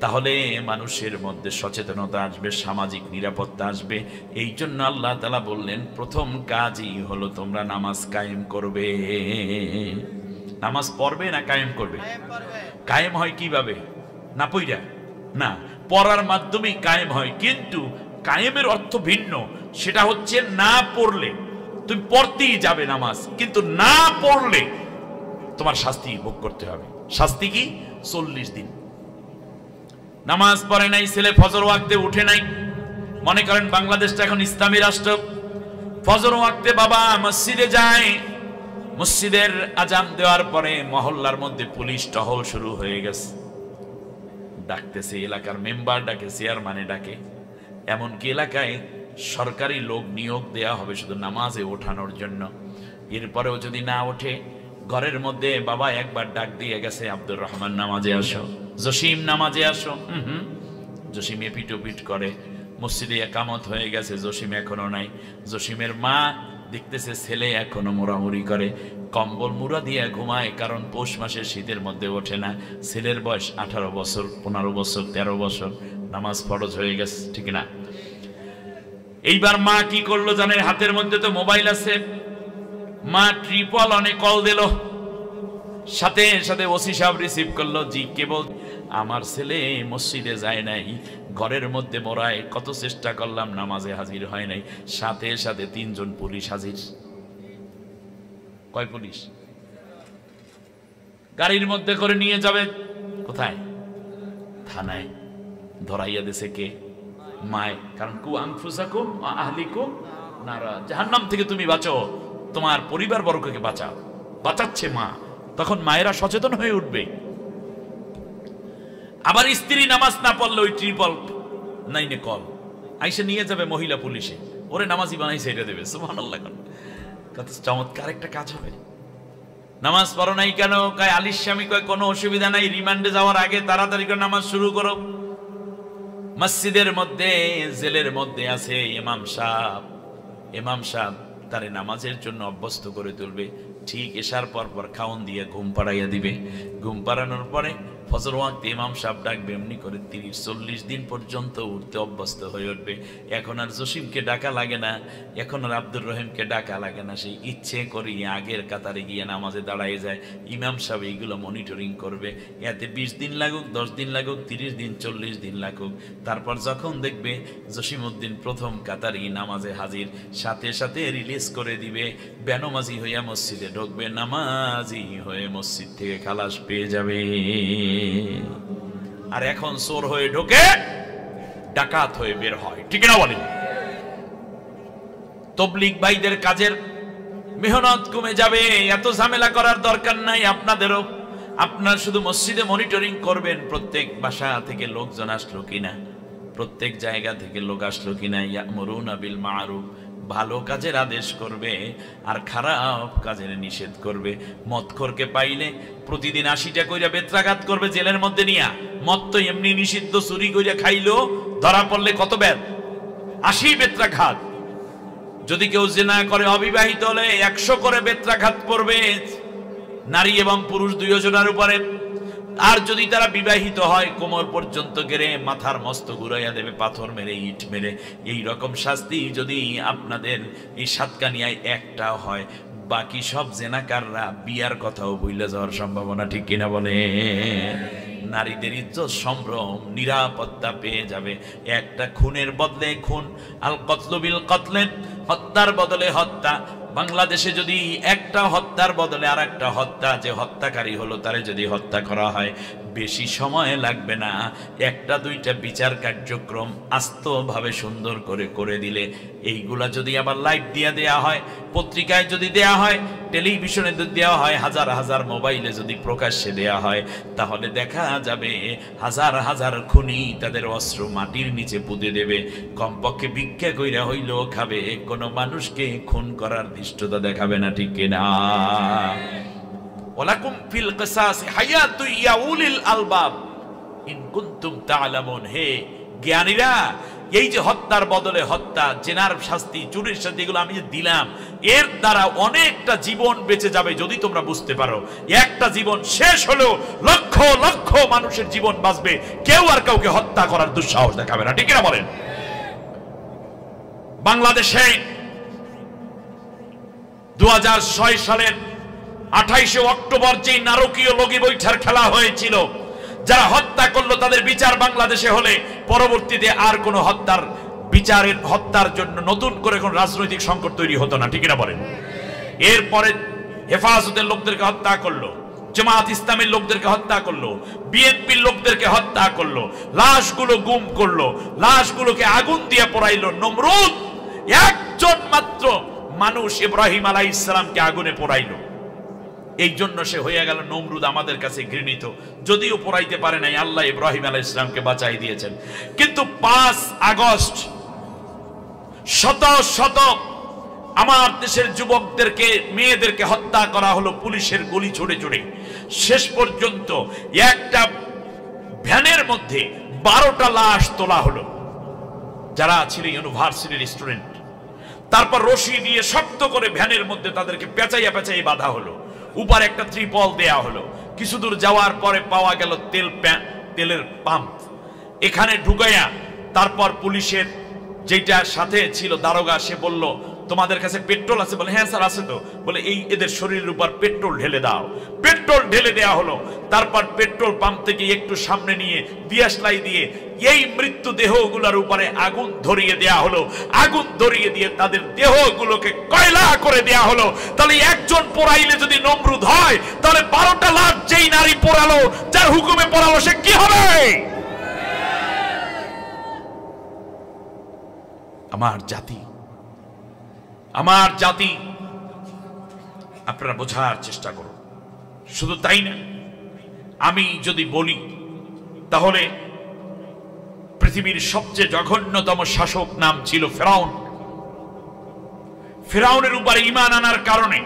তাহলে মানুষের মধ্যে সচেতনতা আসবে, সামাজিক নিরাপত্তা আসবে। এই জন্য আল্লাহ তাআলা বললেন, প্রথম কাজই হলো তোমরা নামাজ কায়েম করবে। নামাজ পড়বে না কায়েম করবে? কায়েম হয় কিভাবে? না পইরা না, পড়ার মাধ্যমেই কায়েম হয়। কিন্তু কায়েমের অর্থ ভিন্ন, সেটা হচ্ছে না পড়লে তুমি পড়তেই যাবে নামাজ, কিন্তু না পড়লে তোমার শাস্তি ভোগ করতে হবে। শাস্তি কি? 40 দিন। নামাজ পড়ে নাই ছেলে, ফজর ওয়াক্তে উঠে নাই, মনে করেন বাংলাদেশটা এখন ইসলামী রাষ্ট্র, ফজর ওয়াক্তে বাবা মসজিদে যায়, মসজিদের আজান দেওয়ার পরে মহল্লার মধ্যে পুলিশ টহল শুরু হয়ে গেছে, ডাকতেছে, এলাকার মেম্বার ডাকে, চেয়ারম্যানে ডাকে, এমনকি এলাকায় সরকারি লোক নিয়োগ দেয়া হবে শুধু নামাজে ওঠানোর জন্য। এরপরেও যদি না ওঠে, ঘরের মধ্যে বাবা একবার ডাক দিয়ে গেছে, আব্দুর রহমান নামাজে আসো, জসিম নামাজে আসো। জসিম এপিটোপিট করে, মসজিদে একামত হয়ে গেছে, জসিম এখনো নাই। জসিমের মা দেখতেছে ছেলে এখনো মোড়ামুড়ি করে, কম্বল মুড়া দিয়ে ঘুমায়, কারণ পৌষ মাসের শীতের মধ্যে ওঠে না। ছেলের বয়স 18 বছর, 15 বছর, 13 বছর, নামাজ ফরজ হয়ে গেছে, ঠিক না? এইবার মা কি করলো জানেন? হাতের মধ্যে তো মোবাইল আছে, মা ট্রিপল অনে কল দিল, সাথে সাথে ওসি সাহেব রিসিভ করলো। জি, কে বল? আমার ছেলে মসজিদে যায় নাই, ঘরের মধ্যে মোড়ায়, কত চেষ্টা করলাম নামাজে হাজির হয় নাই। সাথে সাথে 3 জন পুলিশ হাজির। কয় পুলিশ? গাড়ির মধ্যে করে নিয়ে যাবে কোথায়? থানায়। ধরাইয়া দিছে কে? মায়। কারণ কু আনফুসাকুম আহলিকুম নারা, জাহান্নাম থেকে তুমি বাঁচো, তোমার পরিবার বর্গকে বাঁচাও। বাঁচাচ্ছে মা, তখন মায়েরা সচেতন হয়ে উঠবে। আবার স্ত্রী নামাজ না পড়লে ওই ট্রিপল 9 কল আইসে নিয়ে যাবে মহিলা পুলিশে, ওরে নামাজি বানাইছে এটা দেবে। সুবহানাল্লাহ, কত চমৎকার একটা কাজ হবে। নামাজ পড়ো নাই কেন? কয় আলিস স্বামী, কয় কোনো অসুবিধা নাই, রিমান্ডে যাওয়ার আগে তাড়াতাড়ি করে নামাজ শুরু করো। মসজিদের মধ্যে, জেলের মধ্যে আছে ইমাম সাহেব, ইমাম সাহেব তারে নামাজের জন্য অভ্যস্ত করে তুলবে। ঠিক এশার পর পর খাওন দিয়ে ঘুম পাড়াইয়া দিবে। ঘুম পাড়ানোর পরে ফজর ওয়াক্তে ইমাম সাহেব ডাকবে, এমনি করে 30-40 দিন পর্যন্ত উঠতে অভ্যস্ত হয়ে উঠবে। এখন আর জসিমকে ডাকা লাগে না, এখন আর আব্দুর রহিমকে ডাকা লাগে না, সেই ইচ্ছে করি আগের কাতারে গিয়ে নামাজে দাঁড়ায় যায়। ইমাম সাহেব এইগুলো মনিটরিং করবে। এতে 20 দিন লাগুক, 10 দিন লাগুক, 30 দিন, 40 দিন লাগুক, তারপর যখন দেখবে জসিমউদ্দিন প্রথম কাতারি নামাজে হাজির, সাথে সাথে রিলিজ করে দিবে, বেনমাজি হইয়া মসজিদে ঢুকবে, নামাজি হয়ে মসজিদ থেকে খালাস পেয়ে যাবে। আর এখন চোর হয়ে ঢোকে, ডাকাত হয়ে বের হয়, ঠিক না বলেন? তবলিগ ভাইদের কাজের মেহনত কমে যাবে, এত ঝামেলা করার দরকার নাই আপনাদেরও। আপনার শুধু মসজিদে মনিটরিং করবেন, প্রত্যেক বাসা থেকে লোকজন আসলো কিনা, প্রত্যেক জায়গা থেকে লোক আসলো কিনা। ইয়ামুরুনা বিল মারুফ, ভালো কাজের আদেশ করবে আর খারাপ কাজের নিষেধ করবে। মদখোরকে পাইলে প্রতিদিন 80টা কইরা বেত্রাঘাত করবে জেলের মধ্যে নিয়া। মদ তো এমনি নিষিদ্ধ, চুরি কইরা খাইলো ধরা পড়লে কত বেত, 80 বেত্রাঘাত। যদি কেউ জিনা করে অবিবাহিত হলে 100 করে বেত্রাঘাত করবে, নারী এবং পুরুষ দুইজনের উপরে। আর যদি তারা বিবাহিত হয়, কোমর পর্যন্ত গেড়ে মাথার মস্ত ঘুরাইয়া দেবে, পাথর মেরে, ইট মেরে। এই রকম শাস্তি যদি আপনাদের এই সাতকানিয়ায় একটা হয়, বাকি সব জেনাকাররা বিয়ার কথাও ভুলে যাওয়ার সম্ভাবনা, ঠিক কিনা বলে? নারীদের ইজ্জত সম্ভ্রম নিরাপত্তা পেয়ে যাবে। একটা খুনের বদলে খুন, আল কতলু বিল কতলে, হত্যার বদলে হত্যা। বাংলাদেশে যদি একটা হত্যার বদলে আর একটা হত্যা, যে হত্যাকারী হলো তারে যদি হত্যা করা হয়, বেশি সময় লাগবে না। 1-2টা বিচার কার্যক্রম আস্তভাবে সুন্দর করে করে দিলে, এইগুলা যদি আবার লাইভ দিয়ে দেয়া হয়, পত্রিকায় যদি দেয়া হয়, টেলিভিশনে যদি দেওয়া হয়, হাজার হাজার মোবাইলে যদি প্রকাশ্যে দেয়া হয়, তাহলে দেখা যাবে হাজার হাজার খুনি তাদের অস্ত্র মাটির নিচে পুঁতে দেবে। কমপক্ষে ভিক্ষা কইরা হইলেও খাবে, কোনো মানুষকে খুন করার ধৃষ্টতা দেখাবে না, ঠিক কিনা? ওয়ালাকুম ফিল কিসাস হায়াতু ইয়া উলিল আলবাব ইন কুনতুম তা'লামুন। হে জ্ঞানীরা, এই যে হত্যার বদলে হত্যা, জেনার শাস্তি, চুরির শাস্তি, এগুলো আমি যে দিলাম, এর দ্বারা অনেকটা জীবন বেঁচে যাবে যদি তোমরা বুঝতে পারো। একটা জীবন শেষ হলেও লক্ষ লক্ষ মানুষের জীবন বাঁচবে, কেউ আর কাউকে হত্যা করার দুঃসাহস দেখাবে না, ঠিক কিনা বলেন? বাংলাদেশে 2006 সালের 28 অক্টোবর যে নারকীয় লগি বৈঠার খেলা হয়েছিল, যারা হত্যা করলো তাদের বিচার বাংলাদেশে হলে পরবর্তীতে আর কোন হত্যার জন্য নতুন করে কোন রাজনৈতিক সংকট তৈরি হতো না, ঠিক না বলেন? এরপরে হেফাজতের লোকদেরকে হত্যা করলো, জামাত ইসলামের লোকদেরকে হত্যা করলো, বিএনপির লোকদেরকে হত্যা করলো, লাশগুলো গুম করলো, লাশগুলোকে আগুন দিয়ে পোড়াইলো। নমরুদ একজন মাত্র মানুষ ইব্রাহিম আলাইহিস সালামকে আগুনে পোড়াইলো, এই জন্য সে হয়ে গেল নমরুদ, আমাদের কাছে ঘৃণিত। যদিও পোড়াইতে পারে নাই, আল্লাহ ইব্রাহিম আলাইহিস সালামকে বাঁচাই দিয়েছেন। কিন্তু 5 আগস্ট শত শত আমার দেশের যুবকদেরকে, মেয়েদেরকে হত্যা করা হলো পুলিশের গুলি ছুড়ে ছুড়ে। শেষ পর্যন্ত একটা ভ্যানের মধ্যে 12টা লাশ তোলা হলো, যারা ছিল ইউনিভার্সিটির স্টুডেন্ট। তারপর রশি দিয়ে শক্ত করে ভ্যানের মধ্যে তাদেরকে পেঁচাইয়া পেঁচাইয়া বাঁধা হলো, উপর একটা ত্রিপল দেয়া হলো। কিছু দূর যাওয়ার পরে পাওয়া গেল তেলের পাম্প, এখানে ঢুকাইয়া তারপর পুলিশের যেটা সাথে ছিল দারোগা, সে বলল তোমাদের কাছে পেট্রোল আছে? বলে হ্যাঁ স্যার আছে। তো বলে এই এদের শরীরের উপর পেট্রোল ঢেলে দাও। পেট্রোল ঢেলে দেওয়া হলো। তারপর পেট্রোল পাম্প থেকে একটু সামনে নিয়ে দিয়াশলাই দিয়ে এই মৃত্যু দেহগুলোর উপরে আগুন ধরিয়ে দেয়া হলো। আগুন ধরিয়ে দিয়ে তাদের দেহগুলোকে কয়লা করে দেয়া হলো। তাহলে একজন পোড়াইলে যদি নমরুদ হয়, তাহলে 12টা লাশ যেই নারী পোড়ালো, যার হুকুমে পোড়ালো, সে কি হবে? আমার জাতি আপনারা বোঝার চেষ্টা করুন। শুধু তাই না, আমি যদি বলি তাহলে পৃথিবীর সবচেয়ে জঘন্যতম শাসক নাম ছিল ফেরাউন। ফেরাউনের উপরে ঈমান আনার কারণে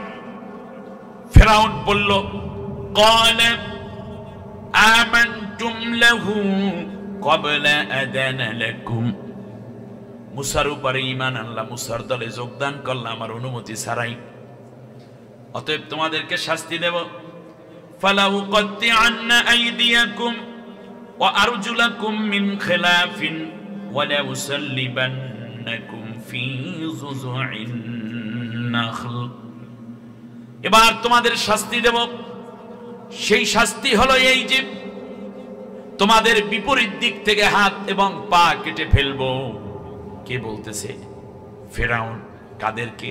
ফেরাউন বলল, ক্বালা আমানতুম লাহু ক্বাবলা আযানা লাকুম। মুসার উপরে ঈমান আনলাম, মুসার দলে যোগদান করলাম আমার অনুমতি ছাড়াই, অতএব তোমাদেরকে শাস্তি দেব। ফালাউকাত্তিআন্না আইদিয়াকুম ওয়া আরজুলাকুম মিন খিলাফিন ওয়া লাউসাল্লিবান্নাকুম ফি যুযুইন নাখল। এবার তোমাদের শাস্তি দেব। সেই শাস্তি হলো এই যে তোমাদের বিপরীত দিক থেকে হাত এবং পা কেটে ফেলবো। কে বলতেছে? ফেরাউন। কাদেরকে?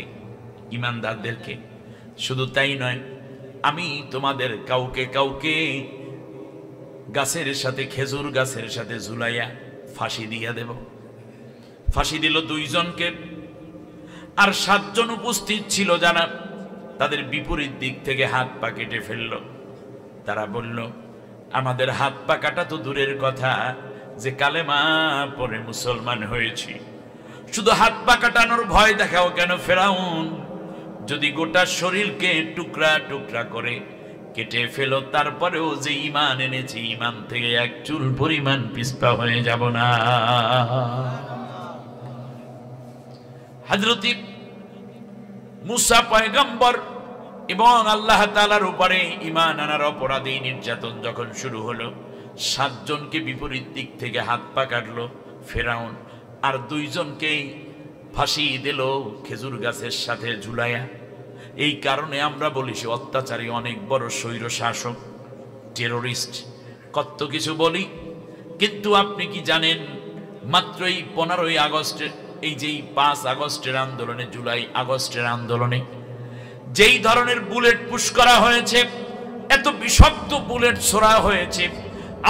ঈমানদারদেরকে। শুধু তাই নয়, আমি তোমাদের কাউকে কাউকে গাছের সাথে, খেজুর গাছের সাথে ঝুলাইয়া ফাঁসি দিয়া দেব। ফাঁসি দিল 2 জনকে, আর 7 জন উপস্থিত ছিল যারা তাদের বিপরীত দিক থেকে হাত পা কেটে ফেলল। তারা বলল, আমাদের হাত পা কাটা তো দূরের কথা, যে কালেমা পরে মুসলমান হয়েছি, শুধু হাত পা কাটানোর ভয় দেখাও কেন ফেরাউন? যদি গোটা শরীরকে টুকরা টুকরা করে কেটে ফেলো, তারপরেও যে ঈমান এনেছি, ঈমান থেকে এক চুল পরিমাণ পিছপা হয়ে যাব না। হযরত মুসা পয়গম্বর এবং আল্লাহ তাআলার উপরে ঈমান আনার অপরাধী নির্যাতন যখন শুরু হলো, 7 জনকে বিপরীত দিক থেকে হাত পা কাটলো ফেরাউন, আর 2 জনকে ফাঁসি দিল খেজুর গাছের সাথে ঝুলাইয়া। এই কারণে আমরা বলি সে অত্যাচারী, অনেক বড় স্বৈর শাসক, টেরোরিস্ট, কত কিছু বলি। কিন্তু আপনি কি জানেন, মাত্র এই 15ই আগস্টের, এই যে 5 আগস্টের আন্দোলনে, জুলাই আগস্টের আন্দোলনে যেই ধরনের বুলেট পুশ করা হয়েছে, এত বিষাক্ত বুলেট ছোড়া হয়েছে,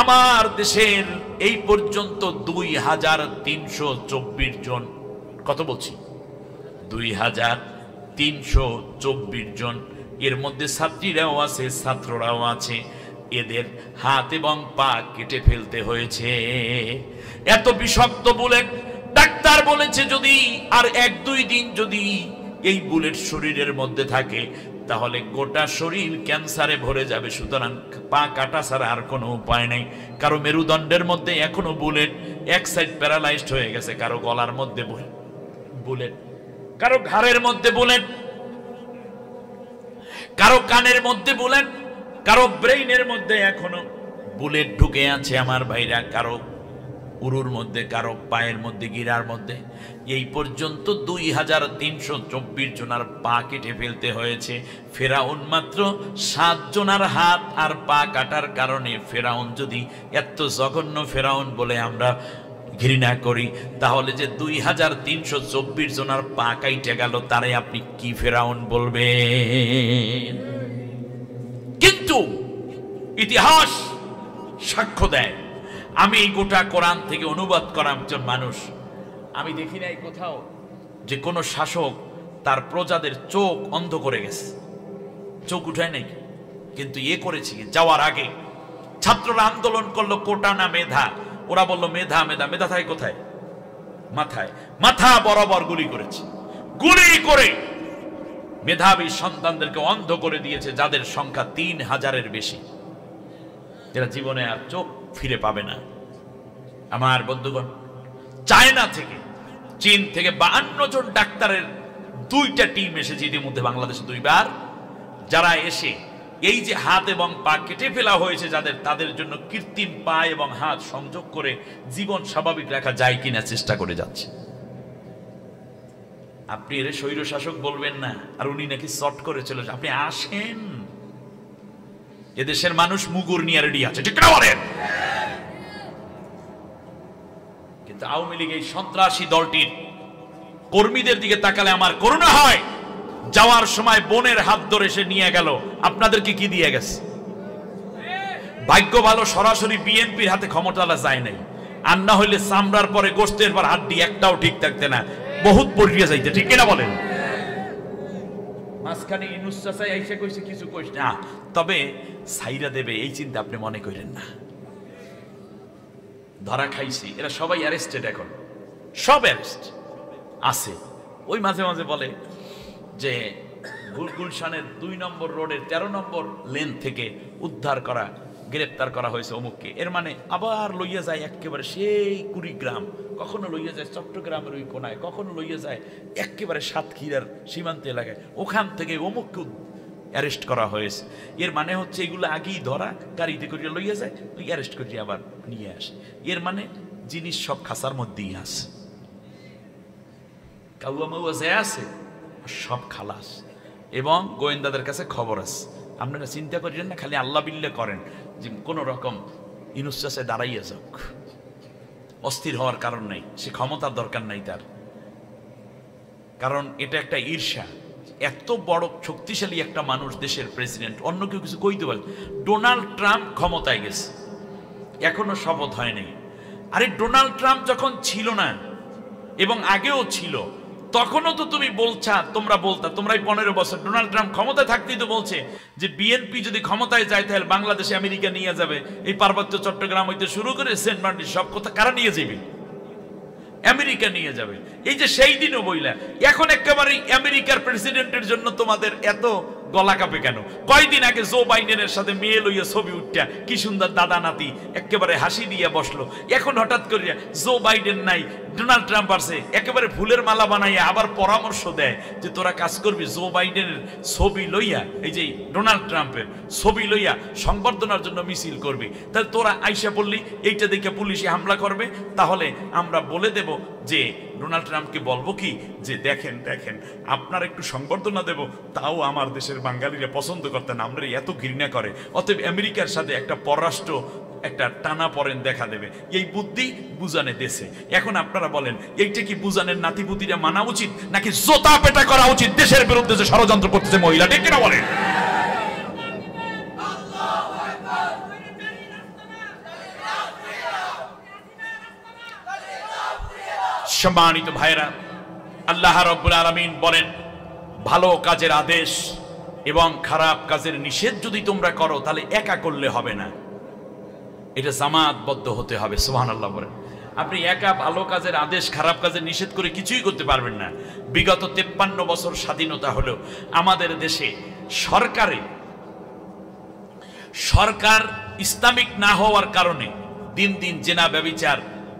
আমার দেশের এই পর্যন্ত 2324 জন, কত বলছি, 2324 জন, এর মধ্যে ছাত্রীরাও আছে, ছাত্ররাও আছে, এদের হাত এবং পা কেটে ফেলতে হয়েছে। এত বিষাক্ত বুলেট। ডাক্তার বলেছে যদি আর 1-2 দিন যদি এই বুলেট শরীরের মধ্যে থাকে, তাহলে গোটা শরীর ক্যান্সারে ভরে যাবে। সুতরাং পা কাটা ছাড়া আর কোনো উপায় নেই। কারো মেরুদণ্ডের মধ্যে এখনো বুলেট, এক সাইড প্যারালাইজড হয়ে গেছে, কারো গলার মধ্যে বুলেট, কারো ঘাড়ের মধ্যে বুলেট, কারো কানের মধ্যে বুলেট, কারো ব্রেইনের মধ্যে এখনো বুলেট ঢুকে আছে আমার ভাইরা, কারো উরুর মধ্যে, কারো পায়ের মধ্যে, গিরার মধ্যে। এই পর্যন্ত 2324 জনের পা কেটে ফেলতে হয়েছে। ফেরাউন মাত্র 7 জনের হাত আর পা কাটার কারণে, ফেরাউন যদি এত জঘন্য ফেরাউন বলে আমরা ঘৃণা করি, তাহলে যে 2324 জনের পা কাইটে গেল, তারে আপনি কি ফেরাউন বলবেন? কিন্তু ইতিহাস সাক্ষ্য দেয়, আমি এই গোটা কোরআন থেকে অনুবাদ করা একজন মানুষ, আমি দেখি নাই কোথাও যে কোনো শাসক তার প্রজাদের চোখ অন্ধ করে গেছে, চোখ উঠায় নাই। কিন্তু করেছি, যাওয়ার আগে ছাত্ররা আন্দোলন করলো কোটা না মেধা, ওরা বলল মেধা। মেধা মেধা থাকে কোথায়? মাথায়। মাথা বরাবর গুলি করেছে, গুলি করে মেধাবী সন্তানদেরকে অন্ধ করে দিয়েছে, যাদের সংখ্যা 3000-এর বেশি, যারা জীবনে আর চোখ ফিরে পাবে না। আমার বন্ধুগণ, চায়না থেকে, চীন থেকে 52 জন ডাক্তারের 2টা টিম এসেছে ইতিমধ্যে বাংলাদেশে 2 বার, যারা এসে এই যে হাত এবং পা কেটে ফেলা হয়েছে যাদের, তাদের জন্য কৃত্রিম পা এবং হাত সংযোগ করে জীবন স্বাভাবিক রাখা যায় কিনা চেষ্টা করে যাচ্ছে। আপনি এর স্বৈর শাসক বলবেন না, আর উনি নাকি শর্ট করে চলে, আপনি আসেন। এদেশের মানুষ মুগুর নিয়ে রেডি আছে, ঠিক না বলেন? কিন্তু আওয়ামী লীগ এই সন্ত্রাসী দলটির কর্মীদের দিকে তাকালে আমার করুণা হয়। যাওয়ার সময় বোনের হাত ধরে সে নিয়ে গেল, আপনাদেরকে কি দিয়ে গেছে? ভাগ্য ভালো সরাসরি বিএনপির হাতে ক্ষমতালা যায় নাই, আর না হইলে চামড়ার পরে গোস্তের পর হাড্ডি একটাও ঠিক থাকতে না, বহুত পড়িয়ে যাইতে, ঠিক কিনা বলেন? মাঝখানে ইনুস চাচা এসে কইছে কিছু কইস না, তবে সাইরা দেবে এই চিন্তা আপনি মনে করেন না। ধরা খাইছি, এরা সবাই অ্যারেস্টেড, এখন সব অ্যারেস্ট আছে। ওই মাঝে মাঝে বলে যে গুলশানের 2 নম্বর রোডের 13 নম্বর লেন থেকে উদ্ধার করা, গ্রেপ্তার করা হয়েছে অমুককে। এর মানে আবার লইয়া যায় একেবারে সেই কুড়িগ্রাম, কখনো লইয়া যায় চট্টগ্রামের ওই কোনায়, কখনো লইয়া যায় একেবারে সাতক্ষীরার সীমান্ত এলাকায়, ওখান থেকে অমুককে অ্যারেস্ট করা হয়েছে। এর মানে হচ্ছে এগুলো আগেই ধরা, গাড়িতে করিয়া লইয়া যায়, ওই অ্যারেস্ট করিয়া আবার নিয়ে আসে। এর মানে জিনিস সব খাসার মধ্যেই আছে, কাউয়া মাউয়া যে আছে সব খালাস, এবং গোয়েন্দাদের কাছে খবর আছে। আপনারা চিন্তা করিলেন না, খালি আল্লাহ বিল্লে করেন যে কোন রকম ইনুসাসে দাঁড়াইয়া যাক, অস্থির হওয়ার কারণ নেই, সে ক্ষমতার দরকার নাই তার, কারণ এটা একটা ঈর্ষা। এত বড় শক্তিশালী একটা মানুষ, দেশের প্রেসিডেন্ট, অন্য কেউ কিছু কইতে পারে। ডোনাল্ড ট্রাম্প ক্ষমতায় গেছে, এখনো শপথ হয়নি। আরে ডোনাল্ড ট্রাম্প যখন ছিল না এবং আগেও ছিল, তখনও তো তুমি বলছা, তোমরাই 15 বছর ডোনাল্ড ট্রাম্প ক্ষমতায় থাকতেই তো বলছে যে বিএনপি যদি ক্ষমতায় যায় তাহলে বাংলাদেশে আমেরিকা নিয়ে যাবে, এই পার্বত্য চট্টগ্রাম হইতে শুরু করে সেন্ট মার্টিন সব কথা কারা নিয়ে যাবে? আমেরিকা নিয়ে যাবে। এই যে সেই দিনও বইলা, এখন একেবারে আমেরিকার প্রেসিডেন্টের জন্য তোমাদের এত গলা কাঁপে কেন? কয়দিন আগে জো বাইডেনের সাথে মেয়ে লইয়া ছবি উঠটা কি সুন্দর দাদা নাতি একেবারে হাসি দিয়া বসলো, এখন হঠাৎ করিয়া জো বাইডেন নাই, ডোনাল্ড ট্রাম্প আসছে, একেবারে ফুলের মালা বানাইয়া আবার পরামর্শ দেয় যে তোরা কাজ করবি জো বাইডেনের ছবি লইয়া, এই যে ডোনাল্ড ট্রাম্পের ছবি লইয়া সংবর্ধনার জন্য মিছিল করবি। তাহলে তোরা আইসা বললি এইটা দেখে পুলিশে হামলা করবে, তাহলে আমরা বলে দেব যে ডোনাল্ড ট্রাম্পকে বলবো কি যে দেখেন আপনার একটু সংবর্ধনা দেব, তাও আমার দেশের বাঙালিরা পছন্দ করতেন, আমরা এত ঘৃণা করে, অতএব আমেরিকার সাথে একটা পররাষ্ট্র একটা টানা পড়েন দেখা দেবে। এই বুদ্ধি বুঝানে দেশে। এখন আপনারা বলেন এইটা কি বুঝানের নাতিপুতিরা মানা উচিত, নাকি জোতা পেটা করা উচিত দেশের বিরুদ্ধে যে ষড়যন্ত্র করতেছে মহিলা? ঠিক কিনা বলেন? সম্মানিত ভাইরা, আল্লাহ রাব্বুল আলামিন বলেন ভালো কাজের আদেশ এবং খারাপ কাজের নিষেধ যদি তোমরা করো তাহলে একা করলে হবে না, এটা জামাতবদ্ধ হতে হবে। সুবহানাল্লাহ বলেন। আপনি একা ভালো কাজের আদেশ খারাপ কাজের নিষেধ করে কিছুই করতে পারবেন না। বিগত 53 বছর স্বাধীনতা হলো আমাদের দেশে সরকার ইসলামিক না হওয়ার কারণে দিন দিন জেনা ব্যভিচার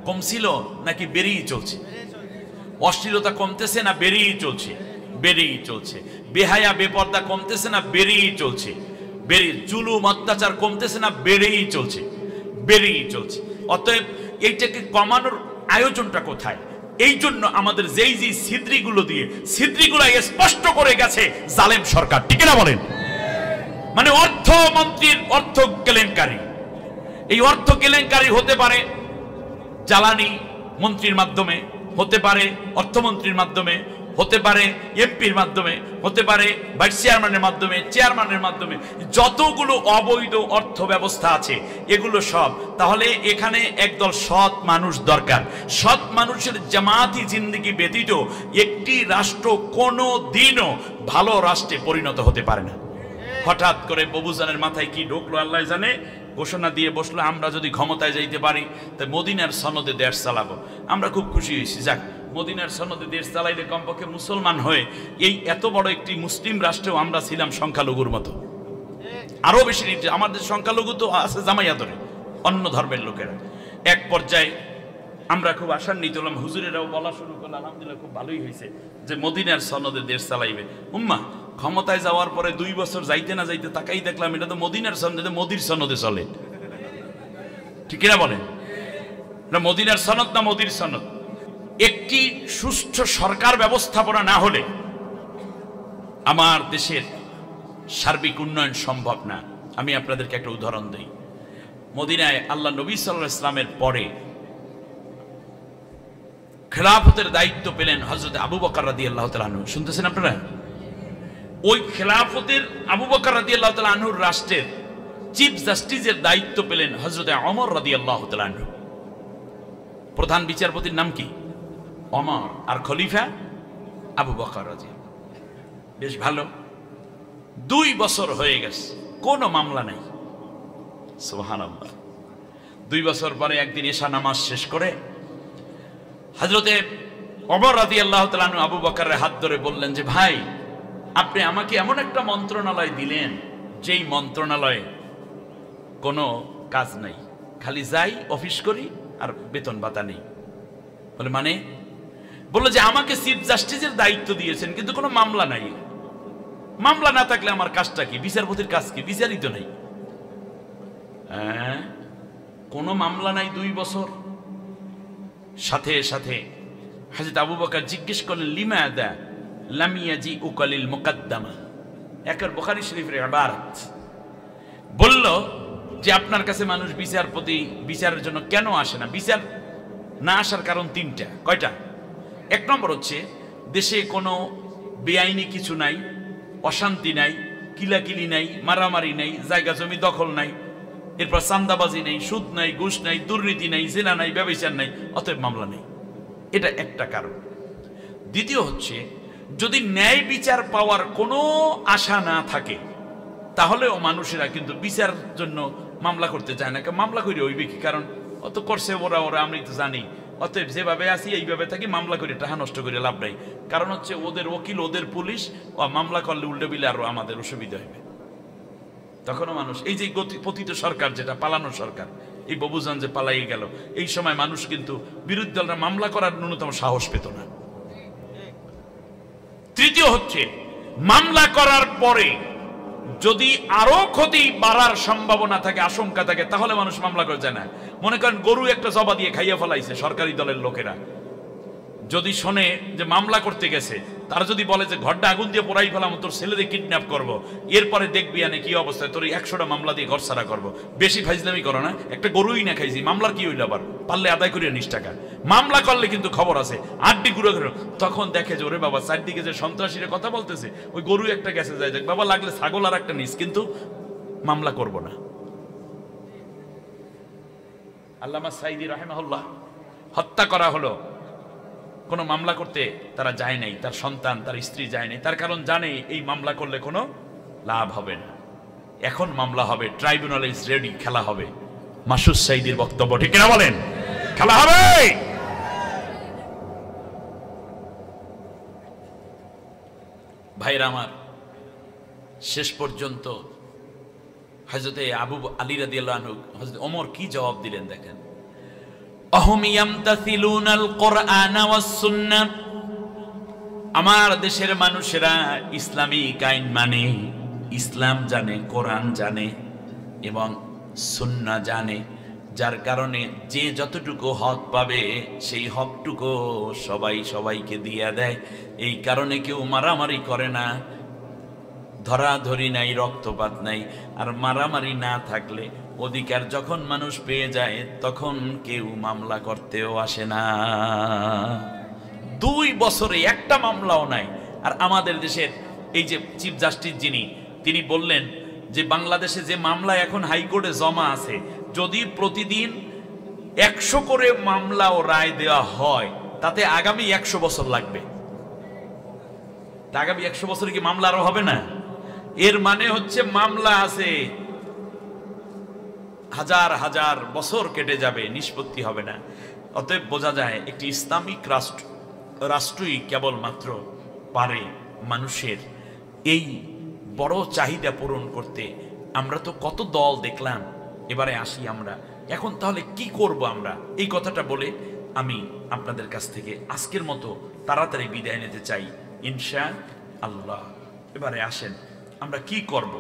কমছিল নাকি বেড়েই চলছে? অশ্লীলতা কমতেছে না বেড়েই চলছে? বেহায়া বেপর্দা কমতেছে না বেড়েই চলছে? জুলুম অত্যাচার কমতেছে না বেড়েই চলছে? অতএব এইটাকে কমানোর আয়োজনটা কোথায়? এই জন্য আমাদের যেই ছিদ্রিগুলো স্পষ্ট করে গেছে জালেম সরকার। ঠিক না বলেন? মানে অর্থমন্ত্রীর অর্থ কেলেঙ্কারি, এই অর্থ কেলেঙ্কারি হতে পারে জ্বালানি মন্ত্রীর মাধ্যমে, হতে পারে অর্থমন্ত্রীর মাধ্যমে, হতে পারে এমপির মাধ্যমে, হতে পারে ভাইস চেয়ারম্যানের মাধ্যমে, চেয়ারম্যানের মাধ্যমে, যতগুলো অবৈধ অর্থ ব্যবস্থা আছে এগুলো সব। তাহলে এখানে একদল সৎ মানুষ দরকার। সৎ মানুষের জামাতি জিন্দেগি ব্যতীত একটি রাষ্ট্র কোনো দিনও ভালো রাষ্ট্রে পরিণত হতে পারে না। হঠাৎ করে বাবুজানের মাথায় কি ঢুকলো আল্লাহ জানে, ঘোষণা দিয়ে বসলো আমরা যদি ক্ষমতায় যাইতে পারি তাই মদিনার সনদে দেশ চালাবো। আমরা খুব খুশি হয়েছি, যাক মদিনার সনদে দেশ চালাইলে কমপক্ষে মুসলমান হয়ে এই এত বড় একটি মুসলিম রাষ্ট্রেও আমরা ছিলাম সংখ্যালঘুর মতো, আরো বেশি আমাদের সংখ্যালঘু তো আছে জামাইয়াতরে অন্য ধর্মের লোকেরা। এক পর্যায়ে আমরা খুব আশান্বিত হলাম, হুজুরেরাও বলা শুরু করলো আলহামদুলিল্লাহ খুব ভালোই হয়েছে যে মদিনার সনদে দেশ চালাইবে। উম্মা ক্ষমতায় যাওয়ার পরে 2 বছর যাইতে না যাইতে তাকাই দেখলাম এটা তো মদিনার সনদে, মোদির সনদে চলে। ঠিক কিনা বলেন? মদিনার সনদ না মোদির সনদ? একটি সুষ্ঠু সরকার ব্যবস্থাপনা না হলে আমার দেশের সার্বিক উন্নয়ন সম্ভব না। আমি আপনাদেরকে একটা উদাহরণ দিই। মদিনায় আল্লাহ নবী সাল্লাল্লাহু আলাইহি ওয়াসাল্লামের পরে খেলাফতের দায়িত্ব পেলেন হযরত আবু বকর রাদিয়াল্লাহু তাআলা আনহু। শুনতেছেন আপনারা? ওই খেলাফতের আবু বকর রাদিয়াল্লাহু তাআলা আনহুর রাষ্ট্রের চিফ জাস্টিসের দায়িত্ব পেলেন হযরত ওমর রাদিয়াল্লাহু তাআলা আনহু। প্রধান বিচারপতির নাম কি? ওমর, আর খলিফা আবু বকর রাদিয়াল্লাহু। বেশ ভালো, 2 বছর হয়ে গেছে, কোনো মামলা নাই। সুবহানাল্লাহ। 2 বছর পরে একদিন এশা নামাজ শেষ করে হযরতে ওমর রাদিয়াল্লাহু তাআলা আনহু আবু বকরের হাত ধরে বললেন যে ভাই, আপনি আমাকে এমন একটা মন্ত্রণালয় দিলেন যেই মন্ত্রণালয়ে কোনো কাজ নাই, খালি যাই অফিস করি আর বেতন ভাতা নেই। বলে মানে? বললো যে আমাকে চিফ জাস্টিসের দায়িত্ব দিয়েছেন কিন্তু কোনো মামলা নাই। মামলা না থাকলে আমার কাজটা কি? বিচারপতির কাজ কি? বিচারই তো নাই। কোনো মামলা নাই 2 বছর। সাথে সাথে হযরত আবু বকর জিজ্ঞেস করলেন, লিমাযা লাম ইয়াজিউকা লিল মুকদ্দামা। একের বুখারী শরীফের ইবারত বলল যে আপনার কাছে মানুষ বিচারপতি বিচারের জন্য কেন আসে না? বিচার না আসার কারণ 3টা। কয়টা? 1 নম্বর হচ্ছে দেশে কোনো বেআইনি কিছু নাই, অশান্তি নাই, কিলাকিলি নাই, মারামারি নাই, জায়গা জমি দখল নাই, এরপর চাঁদাবাজি নেই, সুদ নাই, ঘুষ নাই, দুর্নীতি নাই, জিনা নাই, ব্যভিচার নাই, অতএব মামলা নেই। এটা একটা কারণ। দ্বিতীয় হচ্ছে যদি ন্যায় বিচার পাওয়ার কোনো আশা না থাকে তাহলেও মানুষেরা কিন্তু বিচার জন্য মামলা করতে চায় না। মামলা করে হইবে কি? কারণ অত করছে ওরা আমি তো জানি, অতএব যেভাবে আছি এইভাবে থাকি, মামলা করে টাকা নষ্ট করে লাভ নাই। কারণ হচ্ছে ওদের ওকিল, ওদের পুলিশ, ও মামলা করলে উল্টে বিলে আরো আমাদের অসুবিধা হবে। তখনও মানুষ এই যে পতিত সরকার, যেটা পালানো সরকার, এই বাবুজান যে পালাই গেল, এই সময় মানুষ কিন্তু বিরোধী দলরা মামলা করার ন্যূনতম সাহস পেত না। তৃতীয় হচ্ছে মামলা করার পরে যদি আরো ক্ষতি বাড়ার সম্ভাবনা থাকে, আশঙ্কা থাকে, তাহলে মানুষ মামলা করে যায় না। মনে করেন গরু একটা জবা দিয়ে খাইয়া ফেলাইছে সরকারি দলের লোকেরা, যদি শোনে যে মামলা করতে গেছে, তারা যদি বলে যে ঘরটা আগুন দিয়ে পোড়াই ফেলাম, তোর ছেলেদের কিডন্যাপ করবো, এরপরে দেখবি আনে কি অবস্থায়, তোর 100টা মামলা দিয়ে ঘর ছাড়া করবো। বেশি ফাইজলামি করো না, একটা গরুই না খাইছি, মামলার কি হইল? আবার পারলে আদায় করিয়া 20 টাকা। মামলা করলে কিন্তু খবর আছে, 8 ডি ঘুরে ঘুরে, তখন দেখে যে ওরে বাবা, 4 দিকে যে সন্ত্রাসীরা কথা বলতেছে, ওই গরু একটা গেছে, যায় দেখ বাবা, লাগলে ছাগল আর একটা নিস, কিন্তু মামলা করব না। আল্লামা সাইদি রাহিমাহুল্লাহ হত্যা করা হলো, কোনো মামলা করতে তারা যায় নাই, তার সন্তান, তার স্ত্রী যায় নাই। তার কারণ জানে এই মামলা করলে কোনো লাভ হবে না। এখন মামলা হবে, ট্রাইব্যুনাল ইজ রেডি, খেলা হবে। মাসুদ সাইদির বক্তব্য ঠিক কিনা বলেন? খেলা হবে। ভাইরা আমার, শেষ পর্যন্ত হযরত আবু আলী রাদিয়াল্লাহু আনহু, হযরত ওমর কি জবাব দিলেন দেখেন। আমার দেশের মানুষেরা ইসলামিক আইন মানে, ইসলাম জানে, কোরআন জানে এবং সুন্নাহ জানে, যার কারণে যে যতটুকু হক পাবে সেই হকটুকু সবাই সবাইকে দিয়ে দেয়। এই কারণে কেউ মারামারি করে না, ধরাধরি নাই, রক্তপাত নাই। আর মারামারি না থাকলে, অধিকার যখন মানুষ পেয়ে যায়, তখন কেউ মামলা করতেও আসে না। 2 বছরে একটা মামলাও নাই। আর আমাদের দেশের এই যে চিফ জাস্টিস যিনি, তিনি বললেন যে বাংলাদেশে যে মামলা এখন হাইকোর্টে জমা আছে, যদি প্রতিদিন 100 করে মামলা ও রায় দেওয়া হয়, তাতে আগামী 100 বছর লাগবে। আগামী 100 বছরে কি মামলা আরো হবে না? এর মানে হচ্ছে মামলা আছে, হাজার হাজার বছর কেটে যাবে, নিষ্পত্তি হবে না। অতএব বোঝা যায় একটি ইসলামিক রাষ্ট্রই কেবলমাত্র পারে মানুষের এই বড় চাহিদা পূরণ করতে। আমরা তো কত দল দেখলাম। এবারে আসি আমরা, এখন তাহলে কি করব আমরা? এই কথাটা বলে আমি আপনাদের কাছ থেকে আজকের মতো তাড়াতাড়ি বিদায় নিতে চাই ইনশাআল্লাহ। এবারে আসেন, আমরা কি করব?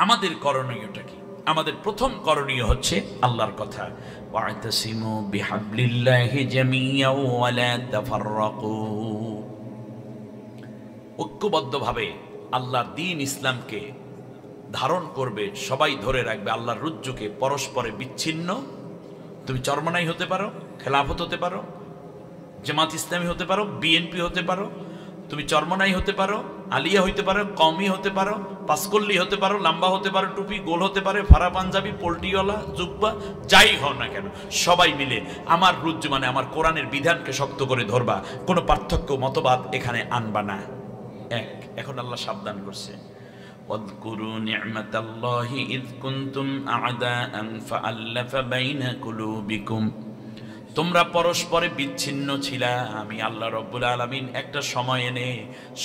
আমাদের করণীয়টা কি? আমাদের প্রথম করণীয় হচ্ছে আল্লাহর কথা, ওয়া'তাসিমু বিহাবলিল্লাহি জামিআ ওয়া লা তাফাররাকু। ঐক্যবদ্ধভাবে আল্লাহর দ্বীন ইসলামকে ধারণ করবে, সবাই ধরে রাখবে আল্লাহর রজ্জুকে, পরস্পরে বিচ্ছিন্ন। তুমি চরমনাই হতে পারো, খেলাফত হতে পারো, জামাত ইসলামী হতে পারো, বিএনপি হতে পারো, তুমি চরমনাই হতে পারো, আলিয়া হইতে পারো, কওমি হতে পারো, পাঁচকল্লি হতে পারো, লাম্বা হতে পারো, টুপি গোল হতে পারে, ফারা পাঞ্জাবি, পোল্ট্রিওয়ালা, জুব্বা, যাই হও না কেন, সবাই মিলে আমার রজ্জু মানে আমার কোরআনের বিধানকে শক্ত করে ধরবা। কোনো পার্থক্য মতবাদ এখানে আনবা না। এখন আল্লাহ সাবধান করছে, ওয়াযকুরু নি'মাতাল্লাহি ইয কুনতুম আ'দাআন ফাআল্লাফা বাইনা কুলুবিকুম। তোমরা পরস্পরে বিচ্ছিন্ন ছিলা, আমি আল্লাহ রব্বুল আলামিন একটা সময় এনে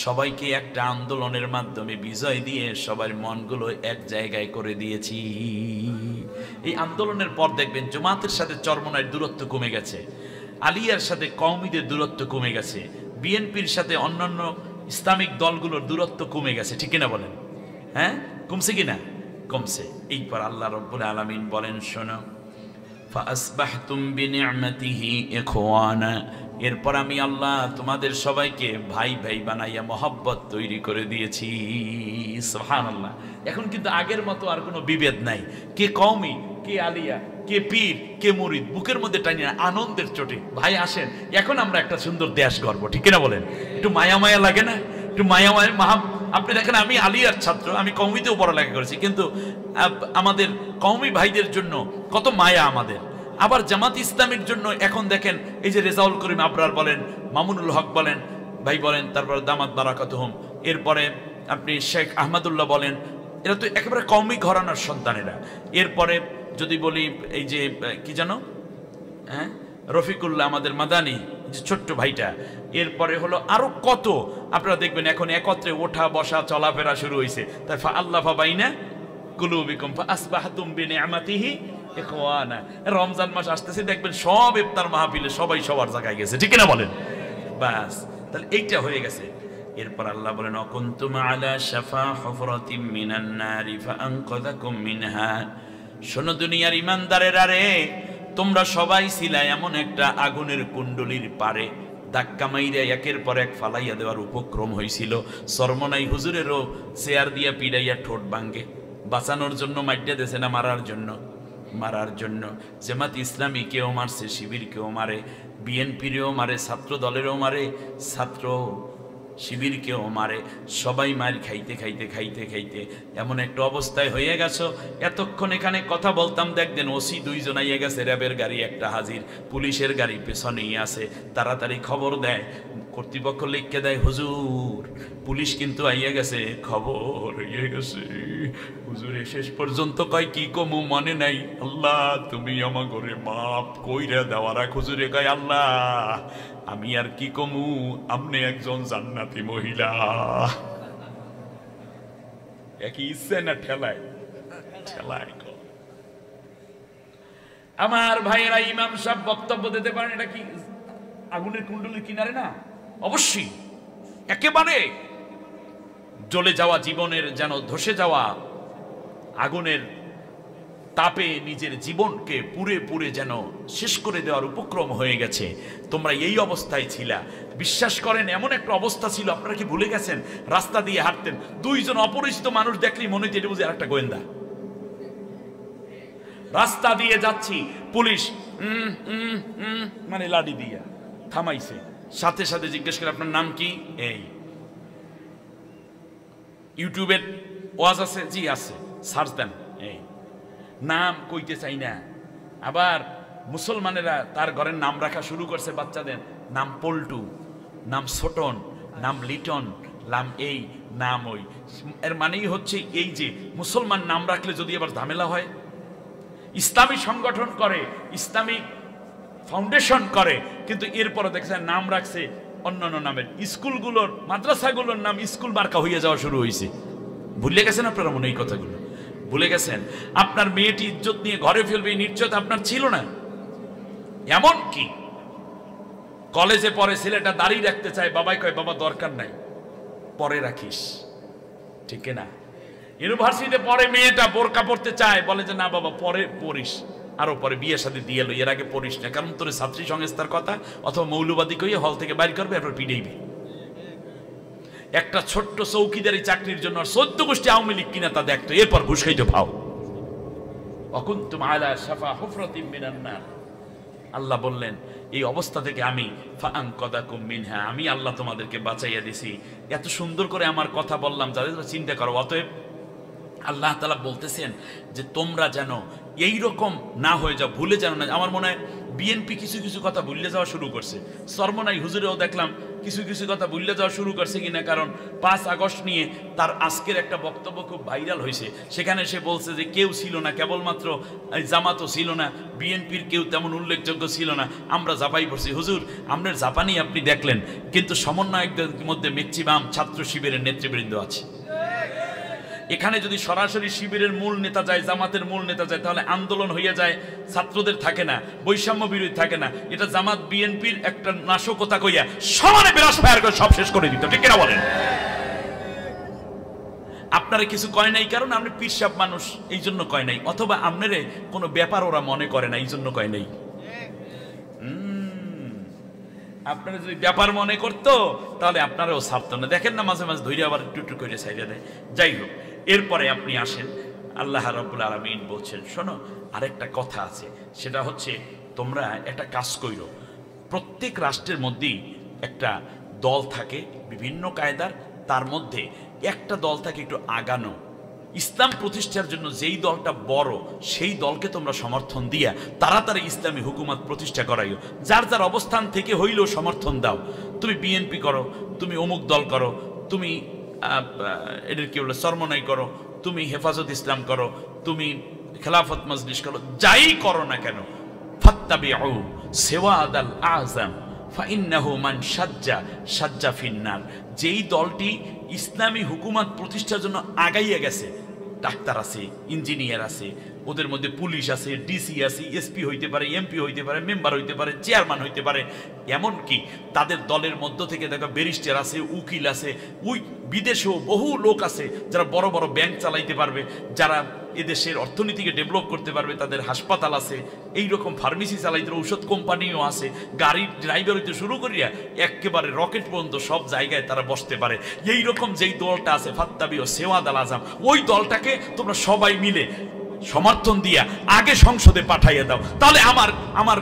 সবাইকে একটা আন্দোলনের মাধ্যমে বিজয় দিয়ে সবার মনগুলো এক জায়গায় করে দিয়েছি। এই আন্দোলনের পর দেখবেন জামাতের সাথে চরমনার দূরত্ব কমে গেছে, আলিয়ার সাথে কওমিদের দূরত্ব কমে গেছে, বিএনপির সাথে অন্যান্য ইসলামিক দলগুলোর দূরত্ব কমে গেছে, ঠিক কিনা বলেন? হ্যাঁ, কমছে কিনা? কমছে। এইবার আল্লাহ রাব্বুল আলামিন বলেন, শোনো, ফাসবাহতুম বিনি'মাতিহি ইখওয়ানা, এরপর আমি আল্লাহ তোমাদের সবাইকে ভাই ভাই বানাইয়া মহব্বত তৈরি করে দিয়েছি। সুবহানাল্লাহ। এখন কিন্তু আগের মতো আর কোনো বিভেদ নাই, কে কওমি, কে আলিয়া, কে পীর, কে মুরিদ, বুকের মধ্যে টানিয়ে আনন্দের চোটে ভাই আসেন, এখন আমরা একটা সুন্দর দেশ গর্ব, ঠিক কিনা বলেন? একটু মায়া মায়া লাগে না? একটু মায়া মায়া। আপনি দেখেন, আমি আলিয়ার ছাত্র, আমি কওমিতেও পড়ালেখা করেছি, কিন্তু আমাদের কওমি ভাইদের জন্য কত মায়া আমাদের। আবার জামাত ইসলামের জন্য এখন দেখেন, এই যে রেজাউল করিম আবরার বলেন, মামুনুল হক বলেন ভাই বলেন, তারপর দামাত বারাকাতুহুম, এরপরে আপনি শেখ আহমদুল্লাহ বলেন, এরা তো একেবারে কওমি ঘরানার সন্তানেরা। এরপরে যদি বলি এই যে কি জানো, হ্যাঁ, রফিকুল্লাহ আমাদের মাদানী, যে ছোট্ট ভাইটা, এরপরে হলো আরো কত, আপনারা দেখবেন এখন একত্রে ওঠা বসা চলাফেরা শুরু হয়েছে। তাই ফাআল্লাফা বাইনা কুলুবিকুম ফাআসবাহতুম বিনি'মাতিহি ইখওয়ানা। রমজান মাস আসতেছে, দেখবেন সব ইফতার মাহফিলে সবাই সবার জায়গায় গেছে, ঠিক না বলেন? বাস, তাহলে এইটা হয়ে গেছে। এরপর আল্লাহ বলেন, অকুনতুম আলা শাফা হুফরাতিম মিনান নারি ফাআনকাযাকুম মিনহা। শোনো দুনিয়ার ইমানদারেরা রে, তোমরা সবাই ছিলে এমন একটা আগুনের কুণ্ডলীর পারে, ধাক্কা মাইরে একের পর এক ফালাইয়া দেওয়ার উপক্রম হয়েছিল। সরমনাই হুজুরেরও চেয়ার দিয়া পিড়াইয়া ঠোঁট ভাঙ্গে, বাঁচানোর জন্য মাইটা দেছে না মারার জন্য? মারার জন্য। জামাত ইসলামী কেউ মারছে, শিবির কেউ মারে, বিএনপিরও মারে, ছাত্র দলেরও মারে, ছাত্র শিবির কেউ মারে, সবাই মার খাইতে খাইতে খাইতে খাইতে এমন একটা অবস্থায় হয়ে গেছো। এতক্ষণ এখানে কথা বলতাম, দেখতেন ওসি দুইজন আইয়া গেছে, র্যাবের গাড়ি একটা হাজির, পুলিশের গাড়ি পেছনেই আছে, তাড়াতাড়ি খবর দেয়, কর্তৃপক্ষ লিখকে দেয়, হুজুর পুলিশ কিন্তু আইয়া গেছে, খবর হয়ে গেছে। হুজুর শেষ পর্যন্ত কয়, কি কমু মনে নাই, আল্লাহ তুমি আমার ঘরে মাফ কইরা দেওয়ার এক। হুজুরে কয়, আল্লাহ আমি আর কি কমু, আপনি একজন জান্নাতি মহিলা। একই ইচ্ছে না ঠেলায় ঠেলায়। আমার ভাইয়েরা, ইমাম সাহেব বক্তব্য দিতে পারেন, এটা কি আগুনের কুণ্ডলীর কিনারে না? অবশ্যই, একেবারে জ্বলে যাওয়া জীবনের, যেন ধসে যাওয়া আগুনের তাপে নিজের জীবনকে পুরে পুরে যেন শেষ করে দেওয়ার উপক্রম হয়ে গেছে। তোমরা এই অবস্থায় ছিলা, বিশ্বাস করেন এমন একটা অবস্থা ছিল, আপনারা কি ভুলে গেছেন? রাস্তা দিয়ে হাঁটতেন, দুইজন অপরিচিত মানুষ দেখলেই মনে হচ্ছে এটা বুঝি আরেকটা গোয়েন্দা। রাস্তা দিয়ে যাচ্ছি, পুলিশ মানে লাঠি দিয়া থামাইছে, সাথে সাথে জিজ্ঞেস করে আপনার নাম কি? এই ইউটিউবের ওয়াজ আছে? জি আছে, সার্চ দেন। এই নাম কইতে চাই না। আবার মুসলমানেরা তার ঘরের নাম রাখা শুরু করছে বাচ্চাদের, নাম পল্টু, নাম ছোটন, নাম লিটন, নাম এই, নাম ওই। এর মানেই হচ্ছে এই যে মুসলমান নাম রাখলে যদি আবার ঝামেলা হয়, ইসলামী সংগঠন করে, ইসলামিক ফাউন্ডেশন করে, কিন্তু এরপরে দেখছেন নাম রাখছে অন্যান্য নামের। স্কুলগুলোর, মাদ্রাসাগুলোর নাম স্কুল মার্কা হইয়া যাওয়া শুরু হয়েছে। ভুলে গেছেন আপনারা মনে এই কথাগুলো? ভুলে গেছেন? আপনার মেয়েটি ইজ্জত নিয়ে ঘরে ফেলবে, এই নিশ্চয়তা আপনার ছিল না। এমন কি কলেজে পরে ছেলেটা দাঁড়িয়ে রাখতে চায়, বাবাই কয় বাবা দরকার নাই, পরে রাখিস, ঠিক না? ইউনিভার্সিটিতে পরে মেয়েটা বোরকা পড়তে চায়, বলে যে না বাবা পরে পড়িস, আরো পরে বিয়ে শাদী দিয়ে এলো, এর আগে পড়িস না, কারণ তোর ছাত্রী সংস্থার কথা অথবা মৌলবাদী কইয়ে হল থেকে বাইর করবে, এরপর পিড়াইবে। একটা ছোট্ট চৌকিদারি চাকরির জন্য 14 গোষ্ঠী আওয়ামী লীগ কিনা তা দেখতো, এরপর ঘুষ খাইতে পাও। অকুনতুম আলা শাফা হুফরাতিম মিনান নার। আল্লাহ বললেন এই অবস্থা থেকে আমি ফাআনকাযাকুম মিনহা, আমি আল্লাহ তোমাদেরকে বাঁচাইয়া দিছি। এত সুন্দর করে আমার কথা বললাম, যাদের চিন্তা করো। অতএব আল্লাহ তাআলা বলতেছেন যে তোমরা যেন এইরকম না হয়ে যাও, ভুলে যেন না। আমার মনে হয় বিএনপি কিছু কিছু কথা ভুলে যাওয়া শুরু করছে, সরমনাই হুজুরেও দেখলাম কিছু কিছু কথা ভুলে যাওয়া শুরু করছে কিনা। কারণ 5 আগস্ট নিয়ে তার আজকের একটা বক্তব্য খুব ভাইরাল হয়েছে, সেখানে সে বলছে যে কেউ ছিল না, কেবলমাত্র জামাতও ছিল না, বিএনপির কেউ তেমন উল্লেখযোগ্য ছিল না, আমরা জাপাই পড়ছি। হুজুর আপনার জাপানি আপনি দেখলেন, কিন্তু সমন্বয়কদের মধ্যে ম্যাক্সিমাম ছাত্র শিবিরের নেতৃবৃন্দ আছে। এখানে যদি সরাসরি শিবিরের মূল নেতা যায়, জামাতের মূল নেতা যায়, তাহলে আন্দোলন হইয়া যায়, ছাত্রদের থাকে না, বৈষম্য বিরোধী থাকে না। এটা জামাত বিএনপির একটা নাশকতা কইয়া সমানে বিরাস ফায়ার করে সব শেষ করে দিত, ঠিক কিনা বলেন? আপনারা কিছু কয় নাই কারণ আপনি পীরসাব মানুষ, এই জন্য কয় নাই, অথবা আপনারে কোনো ব্যাপার ওরা মনে করে না, এই জন্য কয় নাই। আপনারা যদি ব্যাপার মনে করতো তাহলে আপনারাও ছাড়তো না। দেখেন না মাঝে মাঝে ধৈর্য আবার একটু একটু করে ছাইড়ে দেয়। যাই হোক, এরপরে আপনি আসেন, আল্লাহ রাব্বুল আলামিন বলছেন, শোনো আরেকটা কথা আছে, সেটা হচ্ছে তোমরা একটা কাজ কইরো। প্রত্যেক রাষ্ট্রের মধ্যেই একটা দল থাকে বিভিন্ন কায়দার, তার মধ্যে একটা দল থাকে একটু আগানো, ইসলাম প্রতিষ্ঠার জন্য যেই দলটা বড় সেই দলকে তোমরা সমর্থন দিয়া তাড়াতাড়ি ইসলামী হুকুমত প্রতিষ্ঠা করাইও। যার যার অবস্থান থেকে হইলেও সমর্থন দাও। তুমি বিএনপি করো, তুমি অমুক দল করো, তুমি এদের কি বলে চরমনাই করো, তুমি হেফাজত ইসলাম করো, তুমি খেলাফত মজলিস করো, যাই করো না কেন, ফাত্তাবিউ সিওয়াদাল আযম ফাইন্নাহু মান সাজ্জা ফিন্নার। যেই দলটি ইসলামী হুকুমত প্রতিষ্ঠার জন্য আগাইয়া গেছে, ডাক্তার আছে, ইঞ্জিনিয়ার আছে, ওদের মধ্যে পুলিশ আছে, ডিসি আছে, এসপি হইতে পারে, এমপি হইতে পারে, মেম্বার হইতে পারে, চেয়ারম্যান হইতে পারে, এমনকি তাদের দলের মধ্য থেকে দেখো ব্যারিস্টার আছে, উকিল আছে, ওই বিদেশেও বহু লোক আছে যারা বড় বড় ব্যাংক চালাইতে পারবে, যারা এদেশের অর্থনীতিকে ডেভেলপ করতে পারবে, তাদের হাসপাতাল আছে, এইরকম ফার্মেসি চালাইতে, ঔষধ কোম্পানিও আছে, গাড়ির ড্রাইভার হইতে শুরু করিয়া একেবারে রকেট পর্যন্ত সব জায়গায় তারা বসতে পারে। এইরকম যেই দলটা আছে ফাত্তাবিউ সিওয়াদাল আযম, ওই দলটাকে তোমরা সবাই মিলে সমর্থন দিয়া আগে সংসদে পাঠাইয়া দাও। তাহলে আমার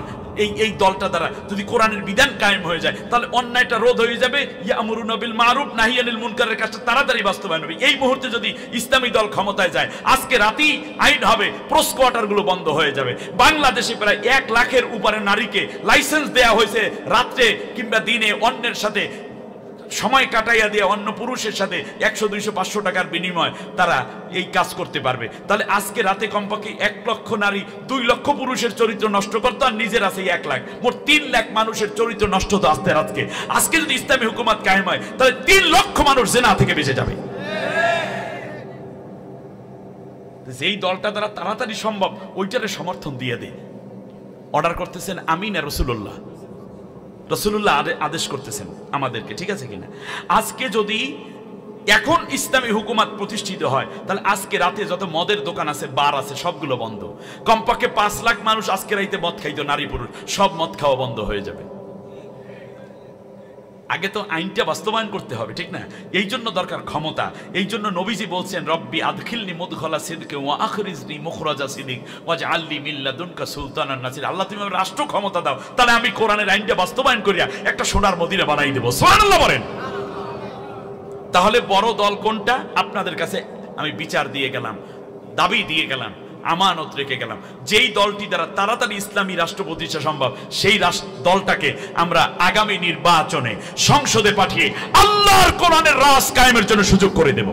এই দলটা দ্বারা যদি কোরআনের বিধান কায়েম হয়ে যায়, তাহলে অন্যায়টা রোধ হয়ে যাবে, ইয়ামুরুনা বিল মারুফ নাহি আনিল মুনকারের কাজটা তাড়াতাড়ি বাস্তবায়ন হবে। এই মুহূর্তে যদি ইসলামী দল ক্ষমতায় যায়, আজকে রাতেই আইন হবে, প্রোস কোয়ার্টারগুলো বন্ধ হয়ে যাবে। বাংলাদেশে প্রায় 1 লাখের উপরে নারীকে লাইসেন্স দেয়া হয়েছে রাত্রে কিংবা দিনে অন্যের সাথে সময় কাটাইয়া দিয়ে অন্য পুরুষের সাথে 100, 200, 500 টাকার বিনিময় তারা এই কাজ করতে পারবে। তাহলে আজকে রাতে কমপক্ষে 1 লক্ষ নারী 2 লক্ষ পুরুষের চরিত্র নষ্ট করতো, আর নিজের আছে 1 লাখ, মোট 3 লাখ মানুষের চরিত্র নষ্ট হতো আজকে যদি ইসলামী হুকুমত কায়েম হয়, তাহলে 3 লক্ষ মানুষ জিনা থেকে বেঁচে যাবে। যেই দলটা দ্বারা তাড়াতাড়ি সম্ভব ওইটারে সমর্থন দিয়ে দে। অর্ডার করতেছেন আমিন আর রাসূলুল্লাহ, রাসূলুল্লাহ আদেশ করতেছেন আমাদেরকে, ঠিক আছে কিনা? আজকে যদি এখন ইসলামী হুকুমত প্রতিষ্ঠিত হয়, তাহলে আজকে রাতে যত মদের দোকান আছে, বার আছে, সবগুলো বন্ধ। কমপক্ষে 5 লাখ মানুষ আজকে রাইতে মদ খাইতো, নারী পুরুষ সব মদ খাওয়া বন্ধ হয়ে যাবে। আগে তো আইনটা বাস্তবায়ন করতে হবে, ঠিক না? এই জন্য দরকার ক্ষমতা। এই জন্য নবীজি বলছেন, রব্বি আদখিলনি মুদখালা সিদকে ওয়া আখরিজনি মুখরাজা সিদিক ওয়াজআলনি মিন লাদুনকা সুলতানান নাসির। আল্লাহ তুমি আমাকে রাষ্ট্র ক্ষমতা দাও, তাহলে আমি কোরআনের আইনটা বাস্তবায়ন করিয়া একটা সোনার মদিনা বানাই দেব। সুবহানাল্লাহ বলেন। তাহলে বড় দল কোনটা? আপনাদের কাছে আমি বিচার দিয়ে গেলাম, দাবি দিয়ে গেলাম, আমানত রেখে গেলাম। যেই দলটি দ্বারা তাড়াতাড়ি ইসলামী রাষ্ট্র প্রতিষ্ঠা সম্ভব, সেই দলটাকে আমরা আগামী নির্বাচনে সংসদে পাঠিয়ে আল্লাহর কোরআনের রাজ কায়েমের জন্য সুযোগ করে দেব।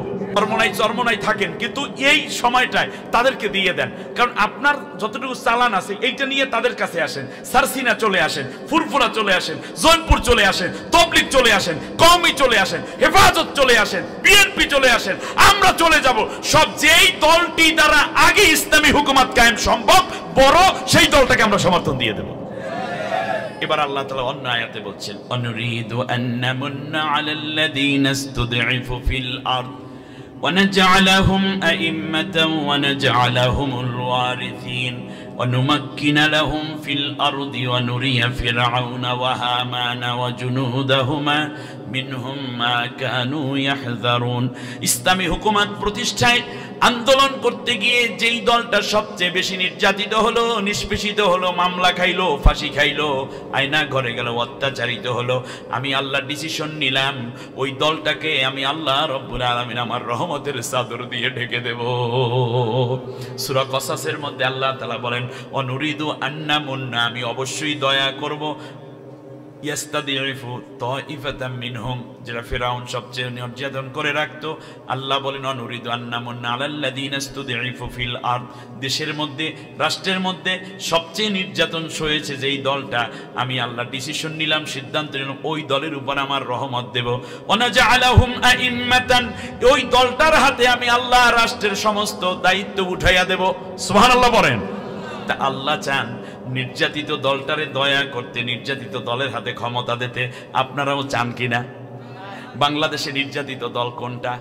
চরমনাই থাকেন, কিন্তু এই সময়টায় তাদেরকে দিয়ে দেন, কারণ আপনার যতটুকু চালান আছে এইটা নিয়ে তাদের কাছে আসেন। সারসিনা চলে আসেন, ফুরফুরা চলে আসেন, জৈনপুর চলে আসেন, তবলিগ চলে আসেন, কওমি চলে আসেন, হেফাজত চলে আসেন, বিএনপি চলে আসেন, আমরা চলে যাব। সব যেই দলটি দ্বারা আগে ইসলামী হুকুমত কায়েম সম্ভব বড়, সেই দলটাকে আমরা সমর্থন দিয়ে দেব। এবার আল্লাহ তাআলা অন্য আয়াতে বলছেন, অনুরিদু আন্নামুন্না আলাল্লাযীনা ইসতুদঈফু ফিল আরদ ونجعلهم أئمة ونجعلهم الوارثين ونمكن لهم في الأرض ونري فرعون وهامان وجنودهما منهم ما كانوا يحذرون। ইসলামী হুকুমত প্রতিষ্ঠায় আন্দোলন করতে গিয়ে যেই দলটা সবচেয়ে বেশি নির্যাতিত হলো, নিষ্পেষিত হলো, মামলা খাইলো, ফাঁসি খাইলো, আয়না ঘরে গেল, অত্যাচারিত হলো, আমি আল্লাহ ডিসিশন নিলাম ওই দলটাকে আমি আল্লাহ রব্বুল আলামিন আমার রহমতের চাদর দিয়ে ঢেকে দেব। সূরা কসাসের মধ্যে আল্লাহ তাআলা বলেন, অনুরিদু আন্নামুন্না, আমি অবশ্যই দয়া করব ইয়াস্তাদিফু তাইফাতাম মিনহুম, যারা ফিরাউন সবচেয়ে নির্যাতন করে রাখতো। আল্লাহ বলেন অনুরিদু আন্নামুন্না আলাল্লাযীনা ইসতুদিফু ফিল আরদ, দেশের মধ্যে রাষ্ট্রের মধ্যে সবচেয়ে নির্যাতন হয়েছে যেই দলটা, আমি আল্লাহ ডিসিশন নিলাম, সিদ্ধান্ত নিলাম ওই দলের উপর আমার রহমত দেব। ওয়ানাজআলাহুম আইম্মাতান, ওই দলটার হাতে আমি আল্লাহ রাষ্ট্রের সমস্ত দায়িত্ব উঠাইয়া দেব। সুবহানাল্লাহ বলেন। তা আল্লাহ চান নির্যাতিত দলটারে দয়া করতে, নির্যাতিত দলের হাতে ক্ষমতা দিতে। আপনারাও চান কিনা? বাংলাদেশে নির্যাতিত দল কোনটা?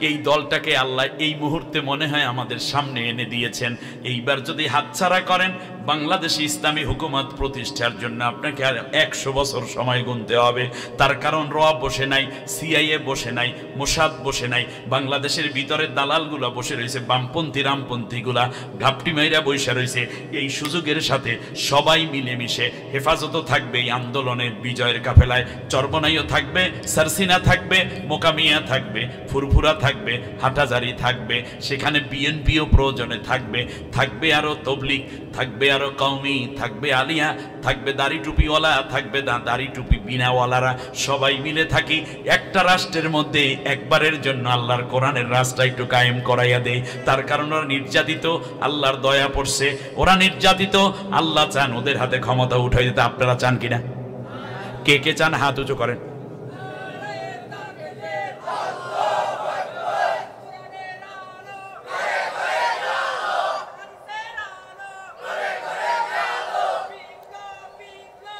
এই দলটাকে আল্লাহ এই মুহূর্তে মনে হয় আমাদের সামনে এনে দিয়েছেন। এইবার যদি হাতছাড়া করেন, বাংলাদেশে ইসলামী হুকুমত প্রতিষ্ঠার জন্য আপনাকে আর 100 বছর সময় গুনতে হবে। তার কারণ র বসে নাই, সিআইএ বসে নাই, মোসাদ বসে নাই, বাংলাদেশের ভিতরে দালালগুলা বসে রয়েছে, বামপন্থী রামপন্থীগুলা ঘাপটি মাইরা বসে রয়েছে। এই সুযোগের সাথে সবাই মিলেমিশে হেফাজতও থাকবে এই আন্দোলনের বিজয়ের কাফেলায়, চরবনাইও থাকবে, সারসিনা থাকবে, মোকামিয়া থাকবে, ফুরফুরা থাকবে, হাটাজারি থাকবে, সেখানে বিএনপিও প্রয়োজনে থাকবে, থাকবে আরো তবলিগ, থাকবে আরো কওমি, থাকবে আলিয়া, থাকবে দাড়ি টুপিওয়ালা, থাকবে দাড়ি টুপি বিনাওয়ালারা। সবাই মিলে থাকি একটা রাষ্ট্রের মধ্যে, একবারের জন্য আল্লাহর কোরআনের রাষ্ট্র একটু কায়েম করাইয়া দেয়। তার কারণ ওরা নির্যাতিত, আল্লাহর দয়া পড়ছে, ওরা নির্যাতিত, আল্লাহ চান ওদের হাতে ক্ষমতা উঠাই দিতে। আপনারা চান কিনা? কে কে চান হাত উঁচু করেন।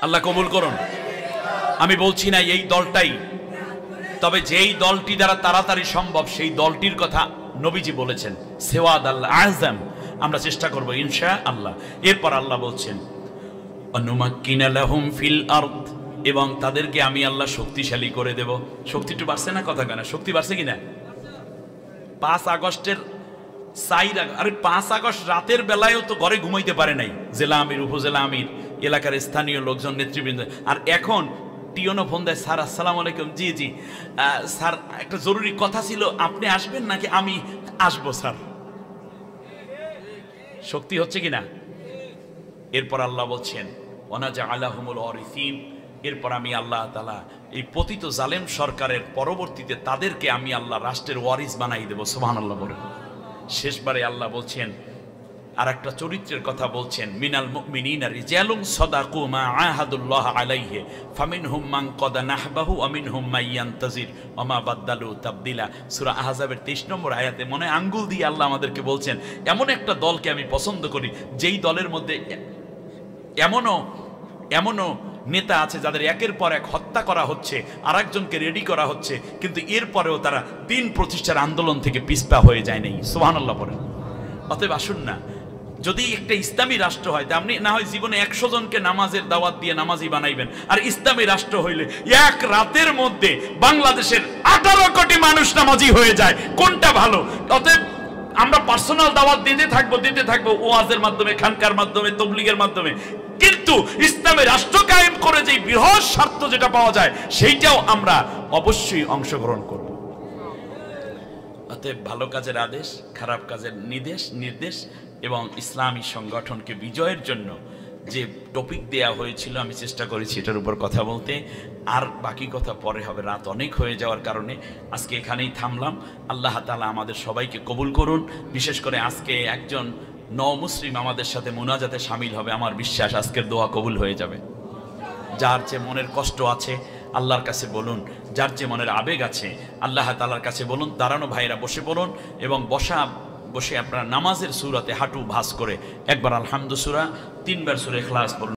আল্লাহ কবুল করুন। আমি বলছি না এই দলটাই, তবে যেই দলটি দ্বারা তাড়াতাড়ি সম্ভব সেই দলটির কথা নবীজি বলেছেন, সেওয়াদ আল্লাহ আযম। আমরা চেষ্টা করব ইনশাআল্লাহ। এরপর আল্লাহ বলছেন অনুমাক্কিনা লাহুম ফিল আরদ, এবং তাদেরকে আমি আল্লাহ শক্তিশালী করে দেব। শক্তি একটু বাড়ছে না? কথা কেন শক্তি বাড়ছে কিনা? 5 আগস্টের 5 আগস্ট রাতের বেলায়ও তো ঘরে ঘুমাইতে পারে নাই জেলা আমির, উপজেলা আমির, এলাকার স্থানীয় লোকজন, নেতৃবৃন্দ। আর এখন টিওনো ফোন দেয়, স্যার আসসালামু আলাইকুম। জি জি স্যার, একটা জরুরি কথা ছিল, আপনি আসবেন নাকি? আমি আসবো স্যার। শক্তি হচ্ছে কিনা? এরপর আল্লাহ বলছেন ওয়ানাজআলাহুমুল ওয়ারিসিন, এরপর আমি আল্লাহ তাআলা এই পতিত জালেম সরকারের পরবর্তীতে তাদেরকে আমি আল্লাহ রাষ্ট্রের ওয়ারিস বানাই দেব। সুবহানাল্লাহ বলেন। শেষবারে আল্লাহ বলছেন আর একটা চরিত্রের কথা বলছেন, মিনাল মুমিনিনা রিজালুন সাদাকু মা আহাদুল্লাহ আলাইহি ফামিনহুম মান ক্বাদা নাহবাহু ওয়া মিনহুম মান ইয়ানতাজির ওয়া মা বাদদালু তাবদিলা। সূরা আহজাবের 23 নম্বর আয়াতে মনে আঙ্গুল দিয়ে আল্লাহ আমাদেরকে বলছেন, এমন একটা দলকে আমি পছন্দ করি যেই দলের মধ্যে এমনও নেতা আছে যাদের একের পর এক হত্যা করা হচ্ছে, আরেকজনকে রেডি করা হচ্ছে, কিন্তু এরপরেও তারা দিন প্রতিষ্ঠার আন্দোলন থেকে পিছপা হয়ে যায় নাই। সুবহানাল্লাহ বলেন। অতএব আসুন না, যদি একটা ইসলামী রাষ্ট্র হয়, আপনি না হয় জীবনে 100 জনকে নামাজের দাওয়াত দিয়ে নামাজি বানাইবেন, আর ইসলামী রাষ্ট্র হইলে এক রাতের মধ্যে বাংলাদেশের 18 কোটি মানুষ নামাজি হয়ে যায়, কোনটা ভালো? অতএব আমরা পার্সোনাল দাওয়াত দিতে থাকবো ওয়াজের মাধ্যমে, খানকার মাধ্যমে, তবলিগের মাধ্যমে, কিন্তু ইসলামের রাষ্ট্র কায়েম করে যে বৃহৎ স্বার্থ যেটা পাওয়া যায় সেইটাও আমরা অবশ্যই অংশগ্রহণ করব। অতএব ভালো কাজের আদেশ, খারাপ কাজের নির্দেশ এবং ইসলামী সংগঠনকে বিজয়ের জন্য যে টপিক দেয়া হয়েছিল আমি চেষ্টা করেছি এটার উপর কথা বলতে। আর বাকি কথা পরে হবে, রাত অনেক হয়ে যাওয়ার কারণে আজকে এখানেই থামলাম। আল্লাহ তাআলা আমাদের সবাইকে কবুল করুন। বিশেষ করে আজকে একজন মুসলিম আমাদের সাথে মুনাজাতে শামিল হবে, আমার বিশ্বাস আজকের দোয়া কবুল হয়ে যাবে। যার যে মনের কষ্ট আছে আল্লাহর কাছে বলুন, যার যে মনের আবেগ আছে আল্লাহ তাআলার কাছে বলুন। দাঁড়ানো ভাইরা বসে পড়ুন এবং বসে আপনারা নামাজের সূরাতে হাঁটু ভাঁজ করে একবার আলহামদু সূরা, 3 বার সূরা ইখলাস পড়ুন।